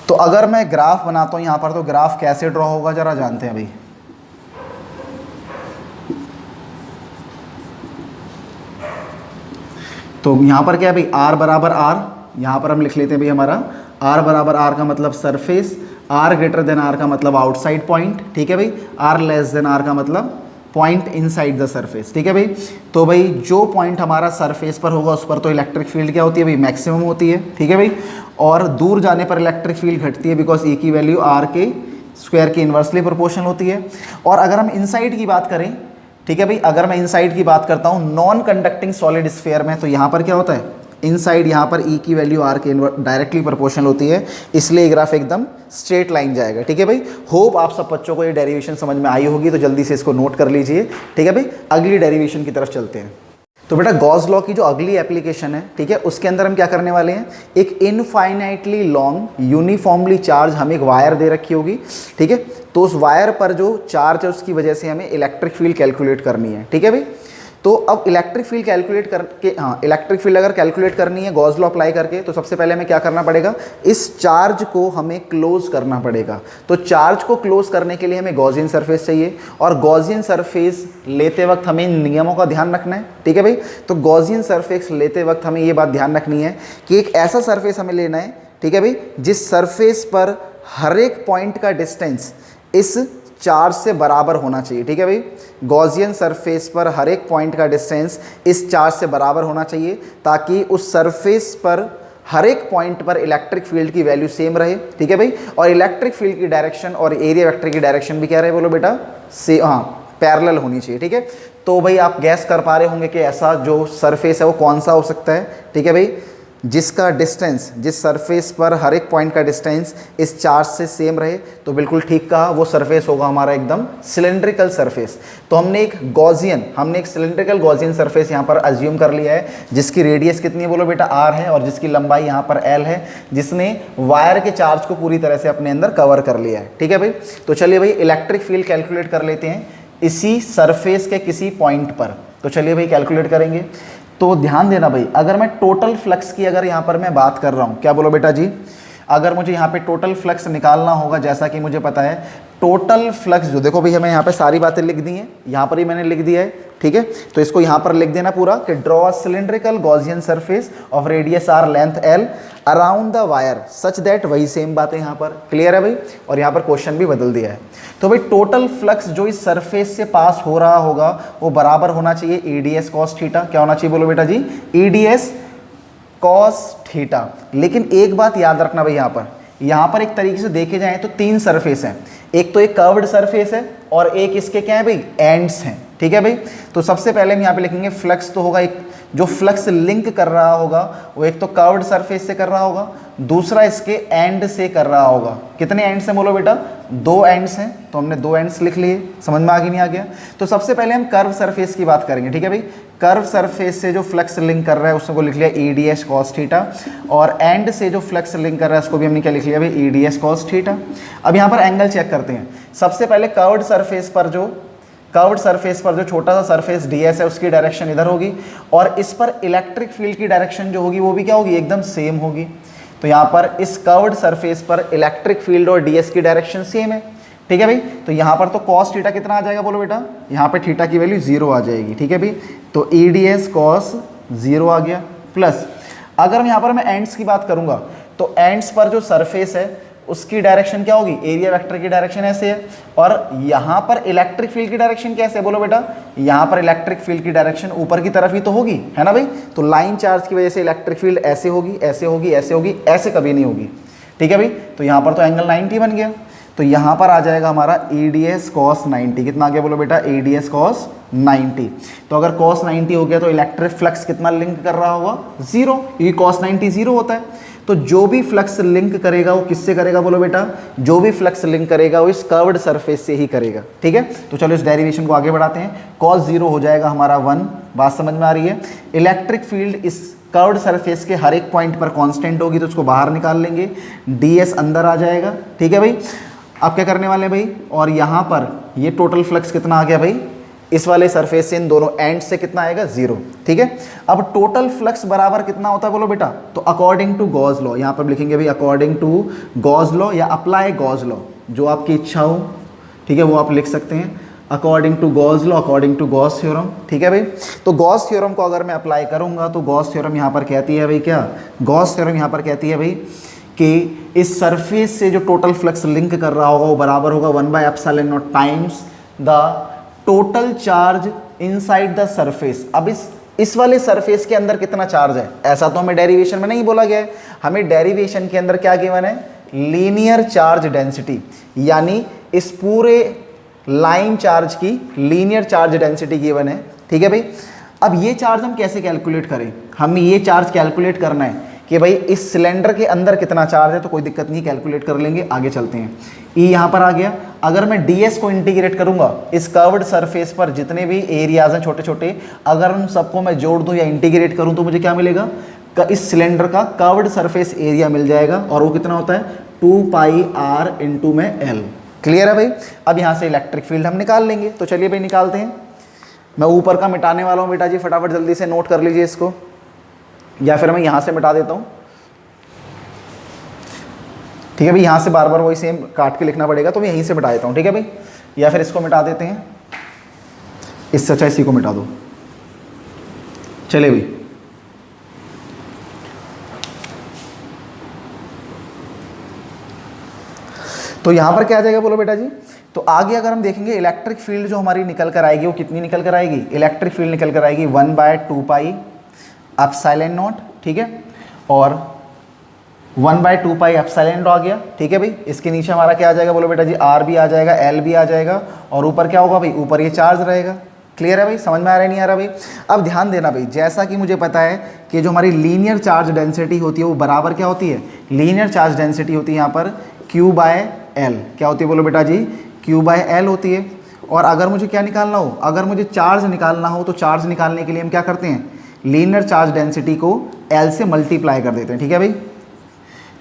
Speaker 1: तो अगर मैं ग्राफ बनाता हूं यहां पर तो ग्राफ कैसे ड्रॉ होगा जरा जानते हैं भाई। तो यहां पर क्या है भाई? R बराबर R, यहां पर हम लिख लेते हैं भाई हमारा आर बराबर आर का मतलब surface, r greater than r का मतलब आउटसाइड पॉइंट, ठीक है भाई, आर लेस देन आर का मतलब पॉइंट इनसाइड द सरफेस, ठीक है भाई। तो भाई जो पॉइंट हमारा सरफेस पर होगा उस पर तो इलेक्ट्रिक फील्ड क्या होती है भाई, मैक्सिमम होती है, ठीक है भाई। और दूर जाने पर इलेक्ट्रिक फील्ड घटती है बिकॉज ई की वैल्यू आर के स्क्वायर की इन्वर्सली प्रोपोर्शनल होती है। और अगर हम इनसाइड की बात करें, ठीक है भाई, अगर मैं इनसाइड की बात करता हूँ नॉन कंडक्टिंग सॉलिड स्फीयर में, तो यहाँ पर क्या होता है, इनसाइड यहाँ पर ई की वैल्यू आर के डायरेक्टली प्रोपोर्शनल होती है, इसलिए ये ग्राफ एकदम स्ट्रेट लाइन जाएगा, ठीक है भाई। होप आप सब बच्चों को ये डेरिवेशन समझ में आई होगी, तो जल्दी से इसको नोट कर लीजिए, ठीक है भाई। अगली डेरिवेशन की तरफ चलते हैं। तो बेटा गॉस लॉ की जो अगली एप्लीकेशन है, ठीक है, उसके अंदर हम क्या करने वाले हैं, एक इनफाइनाइटली लॉन्ग यूनिफॉर्मली चार्ज हमें एक वायर दे रखी होगी, ठीक है। तो उस वायर पर जो चार्ज है उसकी वजह से हमें इलेक्ट्रिक फील्ड कैलकुलेट करनी है, ठीक है भाई। तो अब इलेक्ट्रिक फील्ड कैलकुलेट करके, हाँ, इलेक्ट्रिक फील्ड अगर कैलकुलेट करनी है गॉस लॉ अप्लाई करके, तो सबसे पहले हमें क्या करना पड़ेगा, इस चार्ज को हमें क्लोज करना पड़ेगा। तो चार्ज को क्लोज करने के लिए हमें गॉसियन सरफेस चाहिए, और गॉसियन सरफेस लेते वक्त हमें इन नियमों का ध्यान रखना है, ठीक है भाई। तो गॉसियन सरफेस लेते वक्त हमें ये बात ध्यान रखनी है कि एक ऐसा सरफेस हमें लेना है, ठीक है भाई, जिस सरफेस पर हर एक पॉइंट का डिस्टेंस इस चार्ज से बराबर होना चाहिए, ठीक है भाई। गॉसियन सरफेस पर हर एक पॉइंट का डिस्टेंस इस चार्ज से बराबर होना चाहिए, ताकि उस सरफेस पर हर एक पॉइंट पर इलेक्ट्रिक फील्ड की वैल्यू सेम रहे, ठीक है भाई। और इलेक्ट्रिक फील्ड की डायरेक्शन और एरिया वेक्टर की डायरेक्शन भी क्या रहे, बोलो बेटा, से हाँ पैरेलल होनी चाहिए, ठीक है। तो भाई आप गैस कर पा रहे होंगे कि ऐसा जो सरफेस है वो कौन सा हो सकता है, ठीक है भाई, जिसका डिस्टेंस, जिस सरफेस पर हर एक पॉइंट का डिस्टेंस इस चार्ज से सेम रहे। तो बिल्कुल ठीक कहा, वो सरफेस होगा हमारा एकदम सिलेंड्रिकल सरफेस। तो हमने एक सिलेंड्रिकल गॉसियन सरफेस यहाँ पर अज्यूम कर लिया है, जिसकी रेडियस कितनी है, बोलो बेटा, आर है, और जिसकी लंबाई यहाँ पर एल है, जिसने वायर के चार्ज को पूरी तरह से अपने अंदर कवर कर लिया है, ठीक है भाई। तो चलिए भाई इलेक्ट्रिक फील्ड कैलकुलेट कर लेते हैं इसी सरफेस के किसी पॉइंट पर। तो चलिए भाई कैलकुलेट करेंगे। तो ध्यान देना भाई, अगर मैं टोटल फ्लक्स की अगर यहाँ पर मैं बात कर रहा हूँ, क्या बोलो बेटा जी, अगर मुझे यहाँ पे टोटल फ्लक्स निकालना होगा, जैसा कि मुझे पता है टोटल फ्लक्स जो, देखो भाई हमें यहाँ पे सारी बातें लिख दी हैं, यहाँ पर ही मैंने लिख दिया है, ठीक है। तो इसको यहाँ पर लिख देना पूरा कि draw a cylindrical Gaussian surface of radius r length l around the wire such that, वही सेम बात है यहाँ पर, क्लियर है भाई। और यहाँ पर क्वेश्चन भी बदल दिया है। तो भाई टोटल फ्लक्स जो इस सरफेस से पास हो रहा होगा वो बराबर होना चाहिए ईडीएस कॉस थीटा। क्या होना चाहिए बोलो बेटा जी, ईडीएस कॉस थीटा। लेकिन एक बात याद रखना भाई, यहाँ पर एक तरीके से देखे जाए तो तीन सरफेस हैं, एक तो एक कर्व्ड सरफेस है और एक इसके क्या है भाई, एंड्स हैं, ठीक है भाई। तो सबसे पहले हम यहाँ पे लिखेंगे फ्लक्स तो होगा, एक जो फ्लक्स लिंक कर रहा होगा वो एक तो कर्व्ड सरफेस से कर रहा होगा, दूसरा इसके एंड से कर रहा होगा। कितने एंड्स हैं बोलो बेटा, दो एंड्स हैं, तो हमने दो एंड्स लिख लिए। समझ में आ गया नहीं आ गया। तो सबसे पहले हम कर्व सरफेस की बात करेंगे, ठीक है भाई। कर्व सरफेस से जो फ्लक्स लिंक कर रहा है उसको लिख लिया ईडीएस कॉस थीटा, और एंड से जो फ्लक्स लिंक कर रहा है उसको भी हमने क्या लिख लिया भाई, ईडीएस कॉस थीटा। अब यहाँ पर एंगल चेक करते हैं। सबसे पहले कर्व्ड सरफेस पर जो छोटा सा सरफेस ds है उसकी डायरेक्शन इधर होगी, और इस पर इलेक्ट्रिक फील्ड की डायरेक्शन जो होगी वो भी क्या होगी, एकदम सेम होगी। तो यहाँ पर इस कर्व्ड सरफेस पर इलेक्ट्रिक फील्ड और ds की डायरेक्शन सेम है, ठीक है भाई। तो यहाँ पर तो cos थीटा कितना आ जाएगा बोलो बेटा, यहाँ पे थीटा की वैल्यू 0 आ जाएगी, ठीक है भाई। तो ईडीएस cos 0 आ गया, प्लस अगर यहाँ पर मैं एंड्स की बात करूँगा तो एंड्स पर जो सरफेस है उसकी डायरेक्शन क्या होगी, एरिया वेक्टर की डायरेक्शन ऐसे है, और यहाँ पर इलेक्ट्रिक फील्ड की डायरेक्शन कैसे है बोलो बेटा, यहाँ पर इलेक्ट्रिक फील्ड की डायरेक्शन ऊपर की तरफ ही तो होगी, है ना भाई। तो लाइन चार्ज की वजह से इलेक्ट्रिक फील्ड ऐसे होगी, ऐसे होगी, ऐसे होगी, ऐसे कभी नहीं होगी, ठीक है भाई। तो यहाँ पर तो एंगल 90 बन गया। तो यहाँ पर आ जाएगा हमारा ईडीएस कॉस 90। कितना आ गया बोलो बेटा, ईडीएस कॉस 90। तो अगर कॉस 90 हो गया तो इलेक्ट्रिक फ्लक्स कितना लिंक कर रहा होगा, 0, क्योंकि कॉस 90 0 होता है। तो जो भी फ्लक्स लिंक करेगा वो किससे करेगा बोलो बेटा, जो भी फ्लक्स लिंक करेगा वो इस कर्व्ड सरफेस से ही करेगा, ठीक है। तो चलो इस डेरिवेशन को आगे बढ़ाते हैं। कॉस 0 हो जाएगा हमारा 1, बात समझ में आ रही है। इलेक्ट्रिक फील्ड इस कर्व्ड सरफेस के हर एक पॉइंट पर कांस्टेंट होगी, तो उसको बाहर निकाल लेंगे, ds अंदर आ जाएगा, ठीक है भाई। अब क्या करने वाले हैं भाई, और यहाँ पर ये टोटल फ्लक्स कितना आ गया भाई, इस वाले सरफेस से इन दोनों एंड से कितना आएगा, 0, ठीक है। अब टोटल फ्लक्स बराबर कितना होता है बोलो बेटा, तो अकॉर्डिंग टू गॉस लॉ, यहाँ पर लिखेंगे भाई अकॉर्डिंग टू गॉस लॉ या अप्लाई गॉस लॉ, जो आपकी इच्छा हो, ठीक है, वो आप लिख सकते हैं। According to Gauss law, according to Gauss theorem, ठीक है भाई। तो गॉस थ्योरम को अगर मैं अप्लाई करूँगा तो गॉस थ्योरम यहाँ पर कहती है भाई क्या, गॉस थ्योरम यहाँ पर कहती है भाई कि इस सरफेस से जो टोटल फ्लक्स लिंक कर रहा होगा वो बराबर होगा 1/ε0 times the total charge inside the surface. अब इस वाले सरफेस के अंदर कितना चार्ज है, ऐसा तो हमें डेरिवेशन में नहीं बोला गया है, हमें डेरिवेशन के अंदर क्या गिवन है, लीनियर चार्ज डेंसिटी, यानी इस पूरे लाइन चार्ज की लीनियर चार्ज डेंसिटी गिवन है। ठीक है भाई, अब ये चार्ज हम कैसे कैलकुलेट करें, हमें ये चार्ज कैलकुलेट करना है कि भाई इस सिलेंडर के अंदर कितना चार्ज है, तो कोई दिक्कत नहीं, कैलकुलेट कर लेंगे, आगे चलते हैं। ई यहाँ पर आ गया, अगर मैं ds को इंटीग्रेट करूंगा इस कर्व्ड सरफेस पर जितने भी एरियाज हैं छोटे छोटे, अगर उन सबको मैं जोड़ दूं या इंटीग्रेट करूं तो मुझे क्या मिलेगा, इस सिलेंडर का कर्व्ड सरफेस एरिया मिल जाएगा, और वो कितना होता है 2πr इंटू में l। क्लियर है भाई। अब यहाँ से इलेक्ट्रिक फील्ड हम निकाल लेंगे, तो चलिए भाई निकालते हैं। मैं ऊपर का मिटाने वाला हूँ बेटा जी, फटाफट जल्दी से नोट कर लीजिए इसको, या फिर मैं यहाँ से मिटा देता हूँ। ठीक है भाई, यहाँ से बार बार वही सेम काट के लिखना पड़ेगा, तो मैं यहीं से मिटा देता हूँ। ठीक है भाई, या फिर इसको मिटा देते हैं, इससे अच्छा इसी को मिटा दो। चलिए भाई, तो यहाँ पर क्या आ जाएगा बोलो बेटा जी, तो आगे अगर हम देखेंगे इलेक्ट्रिक फील्ड जो हमारी निकल कर आएगी वो कितनी निकल कर आएगी, इलेक्ट्रिक फील्ड निकल कर आएगी 1/2πε0। ठीक है, और 1/2πε0 आ गया। ठीक है भाई, इसके नीचे हमारा क्या आ जाएगा बोलो बेटा जी, r भी आ जाएगा, l भी आ जाएगा, और ऊपर क्या होगा भाई, ऊपर ये चार्ज रहेगा। क्लियर है भाई, समझ में आ रहा है नहीं आ रहा भाई। अब ध्यान देना भाई, जैसा कि मुझे पता है कि जो हमारी लीनियर चार्ज डेंसिटी होती है वो बराबर क्या होती है, लीनियर चार्ज डेंसिटी होती है यहाँ पर Q/L। क्या होती है बोलो बेटा जी, Q/L होती है। और अगर मुझे क्या निकालना हो, अगर मुझे चार्ज निकालना हो, तो चार्ज निकालने के लिए हम क्या करते हैं, लीनियर चार्ज डेंसिटी को L से मल्टीप्लाई कर देते हैं। ठीक है भाई,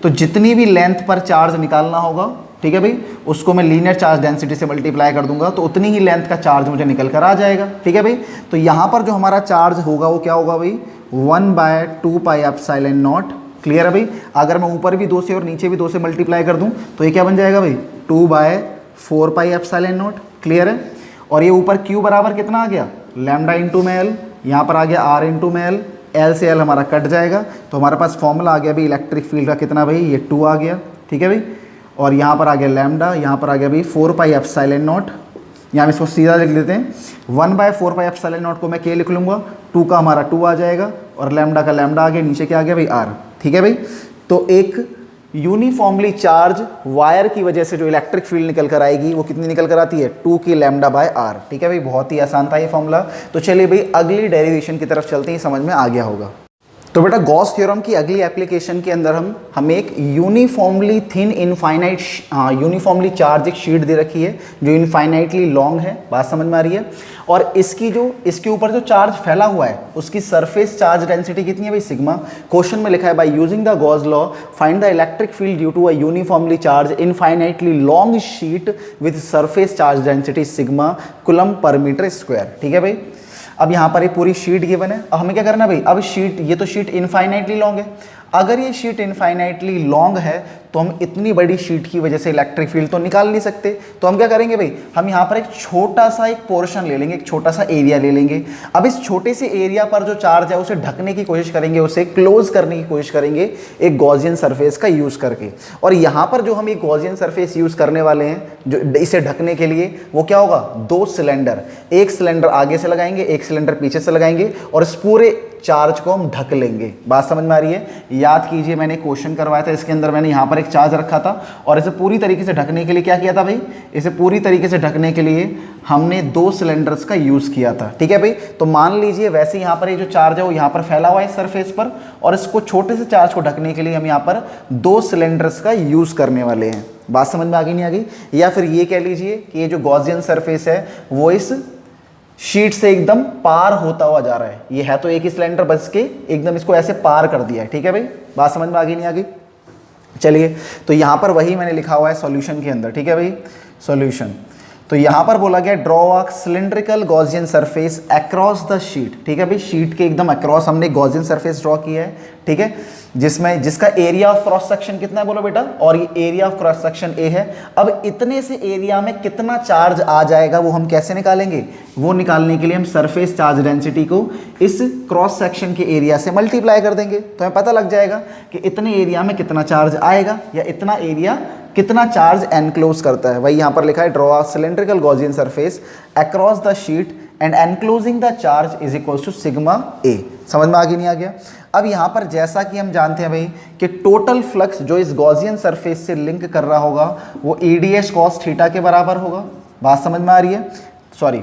Speaker 1: तो जितनी भी लेंथ पर चार्ज निकालना होगा, ठीक है भाई, उसको मैं लीनियर चार्ज डेंसिटी से मल्टीप्लाई कर दूंगा, तो उतनी ही लेंथ का चार्ज मुझे निकल कर आ जाएगा। ठीक है भाई, तो यहाँ पर जो हमारा चार्ज होगा वो क्या होगा भाई, 1/2πε0। क्लियर है भाई, अगर मैं ऊपर भी 2 से और नीचे भी 2 से मल्टीप्लाई कर दूं तो ये क्या बन जाएगा भाई, 2/4πε0। क्लियर है, और ये ऊपर Q बराबर कितना आ गया, लैम्डा इंटू में L, यहाँ पर आ गया R इंटू में L, L से L हमारा कट जाएगा, तो हमारे पास फॉर्मूला आ गया भाई इलेक्ट्रिक फील्ड का कितना भाई, ये 2 आ गया। ठीक है भाई, और यहाँ पर आ गया लैम्डा, यहाँ पर आ गया भाई 4πε0, यहाँ इसको सीधा लिख लेते हैं, 1/4πε0 को मैं K लिख लूँगा, 2 का हमारा 2 आ जाएगा, और लैम्डा का लैम्डा आ गया, नीचे क्या आ गया भाई R। ठीक है भाई, तो एक यूनिफॉर्मली चार्ज वायर की वजह से जो इलेक्ट्रिक फील्ड निकल कर आएगी वो कितनी निकल कर आती है, 2 की λ/r। ठीक है भाई, बहुत ही आसान था ये फॉर्मूला। तो चलिए भाई अगली डेरिवेशन की तरफ चलते हैं, समझ में आ गया होगा। तो बेटा गॉस थ्योरम की अगली एप्लीकेशन के अंदर हम एक uniformly thin infinite uniformly charge एक शीट दे रखी है जो इनफाइनाइटली लॉन्ग है, बात समझ में आ रही है, और इसके ऊपर जो चार्ज फैला हुआ है उसकी सरफेस चार्ज डेंसिटी कितनी है भाई, सिग्मा। क्वेश्चन में लिखा है by using the Gauss law find the electric field due to a uniformly charge infinitely long sheet with surface charge density sigma coulomb पर मीटर स्क्वायर। ठीक है भाई, अब यहाँ पर ये पूरी शीट गिवन है, अब हमें क्या करना है भाई, अब शीट, ये तो शीट इनफाइनाइटली लॉन्ग है, अगर ये शीट इनफाइनाइटली लॉन्ग है तो हम इतनी बड़ी शीट की वजह से इलेक्ट्रिक फील्ड तो निकाल नहीं सकते, तो हम क्या करेंगे भाई, हम यहाँ पर एक छोटा सा एक पोर्शन ले लेंगे, एक छोटा सा एरिया ले लेंगे। अब इस छोटे से एरिया पर जो चार्ज है उसे ढकने की कोशिश करेंगे, उसे क्लोज करने की कोशिश करेंगे एक गॉसियन सरफेस का यूज़ करके। और यहाँ पर जो हम एक गॉसियन सरफेस यूज़ करने वाले हैं जो इसे ढकने के लिए, वो क्या होगा, 2 सिलेंडर, एक सिलेंडर आगे से लगाएंगे, एक सिलेंडर पीछे से लगाएंगे, और इस पूरे चार्ज को हम ढक लेंगे। बात समझ में आ रही है। याद कीजिए मैंने क्वेश्चन करवाया था, इसके अंदर मैंने यहाँ पर एक चार्ज रखा था और इसे पूरी तरीके से ढकने के लिए क्या किया था भाई, इसे पूरी तरीके से ढकने के लिए हमने 2 सिलेंडर्स का यूज़ किया था। ठीक है भाई, तो मान लीजिए वैसे यहाँ पर ये जो चार्ज है वो यहाँ पर फैला हुआ है सरफेस पर, और इसको छोटे से चार्ज को ढकने के लिए हम यहाँ पर 2 सिलेंडर्स का यूज़ करने वाले हैं। बात समझ में आ गई नहीं आ गई। या फिर ये कह लीजिए कि ये जो गॉसियन सरफेस है वो इस शीट से एकदम पार होता हुआ जा रहा है, ये है तो एक ही सिलेंडर, बस के एकदम इसको ऐसे पार कर दिया है। ठीक है भाई, बात समझ में आ गई नहीं आ गई। चलिए, तो यहाँ पर वही मैंने लिखा हुआ है सॉल्यूशन के अंदर। ठीक है भाई, सॉल्यूशन, तो यहां पर बोला गया draw a cylindrical Gaussian surface across the sheet, ठीक है भाई, शीट के एकदम अक्रॉस हमने गॉसियन सरफेस ड्रॉ किया है, ठीक है, जिसका एरिया ऑफ क्रॉस सेक्शन कितना है बोलो बेटा, और ये area of cross section A है। अब इतने से एरिया में कितना चार्ज आ जाएगा वो हम कैसे निकालेंगे, वो निकालने के लिए हम सरफेस चार्ज डेंसिटी को इस क्रॉस सेक्शन के एरिया से मल्टीप्लाई कर देंगे, तो हमें पता लग जाएगा कि इतने एरिया में कितना चार्ज आएगा या इतना एरिया कितना चार्ज एनक्लोज करता है। वही यहाँ पर लिखा है draw a cylindrical Gaussian surface across the sheet and enclosing the charge is equal to sigma A. समझ में आगे नहीं आ गया। अब यहाँ पर जैसा कि हम जानते हैं भाई कि टोटल फ्लक्स जो इस गॉसियन सरफेस से लिंक कर रहा होगा वो EDS cos थीटा के बराबर होगा। बात समझ में आ रही है? सॉरी,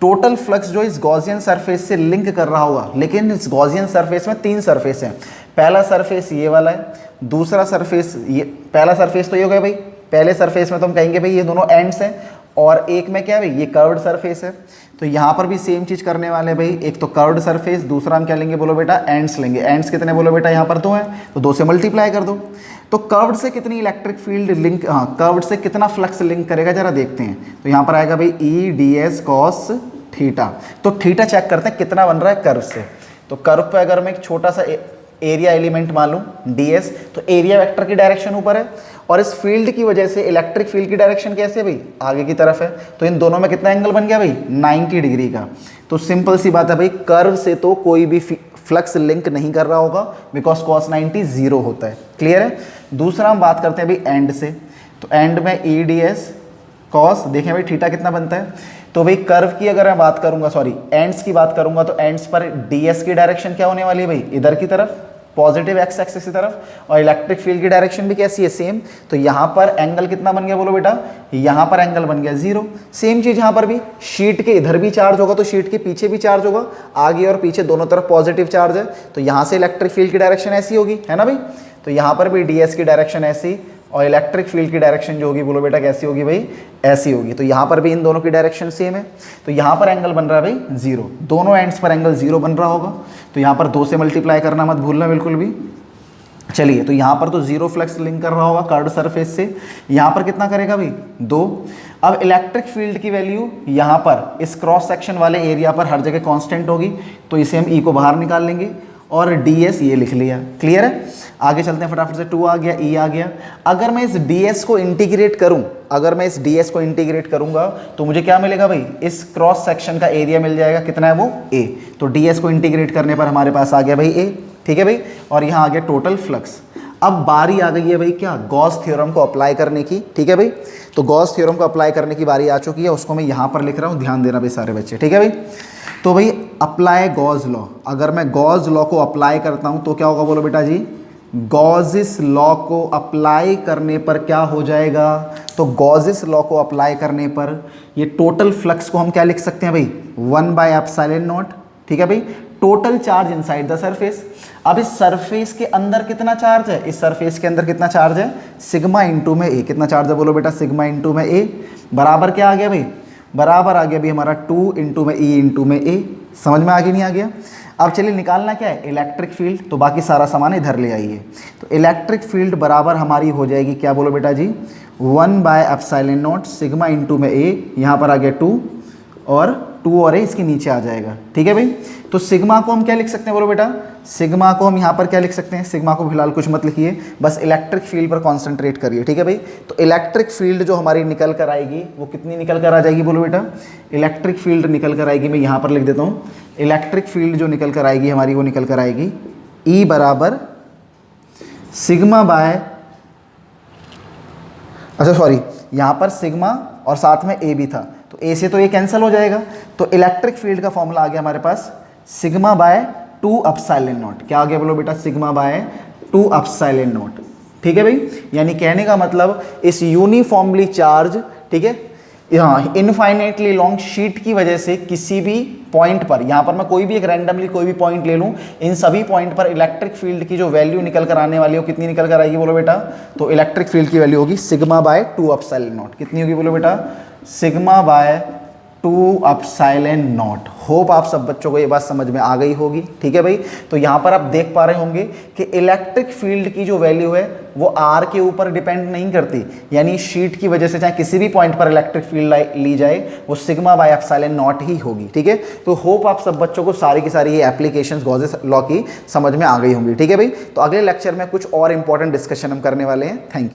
Speaker 1: टोटल फ्लक्स जो इस गॉसियन सरफेस से लिंक कर रहा होगा, लेकिन इस गॉसियन सरफेस में 3 सरफेस हैं। पहला सरफेस ये वाला है, दूसरा सरफेस ये, पहला सरफेस तो ये हो गया भाई, पहले सरफेस में तो हम कहेंगे भाई ये दोनों एंड्स हैं, और एक में क्या है भाई ये कर्व्ड सरफेस है। तो यहाँ पर भी सेम चीज़ करने वाले भाई, एक तो कर्व्ड सरफेस, दूसरा हम क्या लेंगे बोलो बेटा, एंड्स लेंगे। एंड्स कितने बोलो बेटा, यहाँ पर 2 हैं, तो 2 से मल्टीप्लाई कर दो। तो कर्व्ड से कितनी इलेक्ट्रिक फील्ड लिंक, हाँ कर्व्ड से कितना फ्लक्स लिंक करेगा जरा देखते हैं। तो यहाँ पर आएगा भाई EDS cos थीटा। तो थीटा चेक करते हैं कितना बन रहा है कर्व से। तो कर्व पे अगर मैं एक छोटा सा एरिया एलिमेंट मान लूँ DS, तो एरिया वेक्टर की डायरेक्शन ऊपर है, और इस फील्ड की वजह से इलेक्ट्रिक फील्ड की डायरेक्शन कैसे है भाई, आगे की तरफ है। तो इन दोनों में कितना एंगल बन गया भाई, 90 डिग्री का। तो सिंपल सी बात है भाई, कर्व से तो कोई भी फ्लक्स लिंक नहीं कर रहा होगा, बिकॉज cos 90 0 होता है। क्लियर है? दूसरा हम बात करते हैं भाई एंड से। तो एंड में EDS cos, देखें भाई थीटा कितना बनता है। तो भाई कर्व की अगर मैं बात करूंगा, सॉरी एंड्स की बात करूंगा, तो एंड्स पर DS की डायरेक्शन क्या होने वाली है भाई, इधर की तरफ, पॉजिटिव एक्स एक्सिस की तरफ, और इलेक्ट्रिक फील्ड की डायरेक्शन भी कैसी है, सेम। तो यहाँ पर एंगल कितना बन गया बोलो बेटा, यहाँ पर एंगल बन गया 0। सेम चीज़ यहाँ पर भी, शीट के इधर भी चार्ज होगा तो शीट के पीछे भी चार्ज होगा, आगे और पीछे दोनों तरफ पॉजिटिव चार्ज है, तो यहाँ से इलेक्ट्रिक फील्ड की डायरेक्शन ऐसी होगी, है ना भाई। तो यहाँ पर भी DS की डायरेक्शन ऐसी, और इलेक्ट्रिक फील्ड की डायरेक्शन जो होगी बोलो बेटा कैसी होगी भाई, ऐसी होगी। तो यहाँ पर भी इन दोनों की डायरेक्शन सेम है, तो यहाँ पर एंगल बन रहा है भाई 0, दोनों एंड्स पर एंगल 0 बन रहा होगा। तो यहाँ पर 2 से मल्टीप्लाई करना मत भूलना बिल्कुल भी। चलिए, तो यहाँ पर तो 0 फ्लक्स लिंक कर रहा होगा कर्व्ड सरफेस से, यहाँ पर कितना करेगा भाई 2। अब इलेक्ट्रिक फील्ड की वैल्यू यहाँ पर इस क्रॉस सेक्शन वाले एरिया पर हर जगह कांस्टेंट होगी, तो इसे हम E को बाहर निकाल लेंगे, और DS ये लिख लिया। क्लियर है? आगे चलते हैं फटाफट से। 2 आ गया, E आ गया। अगर मैं इस DS को इंटीग्रेट करूं, अगर मैं इस DS को इंटीग्रेट करूंगा तो मुझे क्या मिलेगा भाई, इस क्रॉस सेक्शन का एरिया मिल जाएगा, कितना है वो A। तो DS को इंटीग्रेट करने पर हमारे पास आ गया भाई A, ठीक है भाई, और यहाँ आ गया टोटल फ्लक्स। अब बारी आ गई है भाई क्या, गॉस थ्योरम को अप्लाई करने की, ठीक है भाई। तो गॉस थ्योरम को अप्लाई करने की बारी आ चुकी है, उसको मैं यहाँ पर लिख रहा हूँ, ध्यान देना भाई सारे बच्चे, ठीक है भाई। तो भाई अप्लाई गॉस लॉ, अगर मैं गॉस लॉ को अप्लाई करता हूँ तो क्या होगा बोलो बेटा जी, गॉसिस लॉ को अप्लाई करने पर क्या हो जाएगा, तो गॉसिस लॉ को अप्लाई करने पर ये टोटल फ्लक्स को हम क्या लिख सकते हैं भाई, 1/ε0, ठीक है भाई, total charge inside the surface. अब इस सरफेस के अंदर कितना चार्ज है, इस सरफेस के अंदर कितना चार्ज है, सिग्मा इंटू में A। कितना चार्ज है बोलो बेटा, सिग्मा इंटू में A, बराबर क्या आ गया भाई, बराबर आ गया भाई हमारा 2 इंटू में E इंटू में A। समझ में आगे नहीं आ गया? अब चलिए निकालना क्या है, इलेक्ट्रिक फील्ड, तो बाकी सारा सामान इधर ले आइए। तो इलेक्ट्रिक फील्ड बराबर हमारी हो जाएगी क्या बोलो बेटा जी, 1/ε0 सिग्मा इंटू में A, यहाँ पर आ गया 2, और 2 और A इसके नीचे आ जाएगा, ठीक है भाई। तो सिग्मा को हम क्या लिख सकते हैं बोलो बेटा, सिग्मा को हम यहाँ पर क्या लिख सकते हैं, सिग्मा को फिलहाल कुछ मत लिखिए, बस इलेक्ट्रिक फील्ड पर कॉन्सेंट्रेट करिए, ठीक है भाई। तो इलेक्ट्रिक फील्ड जो हमारी निकल कर आएगी वो कितनी निकल कर आ जाएगी बोलो बेटा, इलेक्ट्रिक फील्ड निकल कर आएगी, मैं यहाँ पर लिख देता हूँ, इलेक्ट्रिक फील्ड जो निकल कर आएगी हमारी वो निकल कर आएगी E बराबर सिग्मा बाय, अच्छा सॉरी यहाँ पर सिग्मा और साथ में A भी था, तो A से तो ये कैंसिल हो जाएगा। तो इलेक्ट्रिक फील्ड का फॉर्मूला आ गया हमारे पास सिग्मा बाय 2ε0। क्या आ गया बोलो बेटा, सिग्मा बाय 2ε0, ठीक है भाई। यानी कहने का मतलब इस यूनिफॉर्मली चार्ज, ठीक है, यहाँ इनफाइनाइटली लॉन्ग शीट की वजह से किसी भी पॉइंट पर, यहाँ पर मैं कोई भी एक रैंडमली कोई भी पॉइंट ले लूँ, इन सभी पॉइंट पर इलेक्ट्रिक फील्ड की जो वैल्यू निकल कर आने वाली है वो कितनी निकल कर आएगी बोलो बेटा, तो इलेक्ट्रिक फील्ड की वैल्यू होगी सिग्मा बाय 2ε0। कितनी होगी बोलो बेटा, sigma by two epsilon naught. Hope आप सब बच्चों को ये बात समझ में आ गई होगी, ठीक है भाई। तो यहाँ पर आप देख पा रहे होंगे कि इलेक्ट्रिक फील्ड की जो वैल्यू है वो आर के ऊपर डिपेंड नहीं करती, यानी शीट की वजह से चाहे किसी भी पॉइंट पर इलेक्ट्रिक फील्ड ली जाए वो सिग्मा बाय एप्सिलॉन नॉट ही होगी, ठीक है। तो होप आप सब बच्चों को सारी की सारी ये एप्लीकेशंस गॉसेस लॉ की समझ में आ गई होंगी, ठीक है भाई। तो अगले लेक्चर में कुछ और इंपॉर्टेंट डिस्कशन हम करने वाले हैं। Thank you.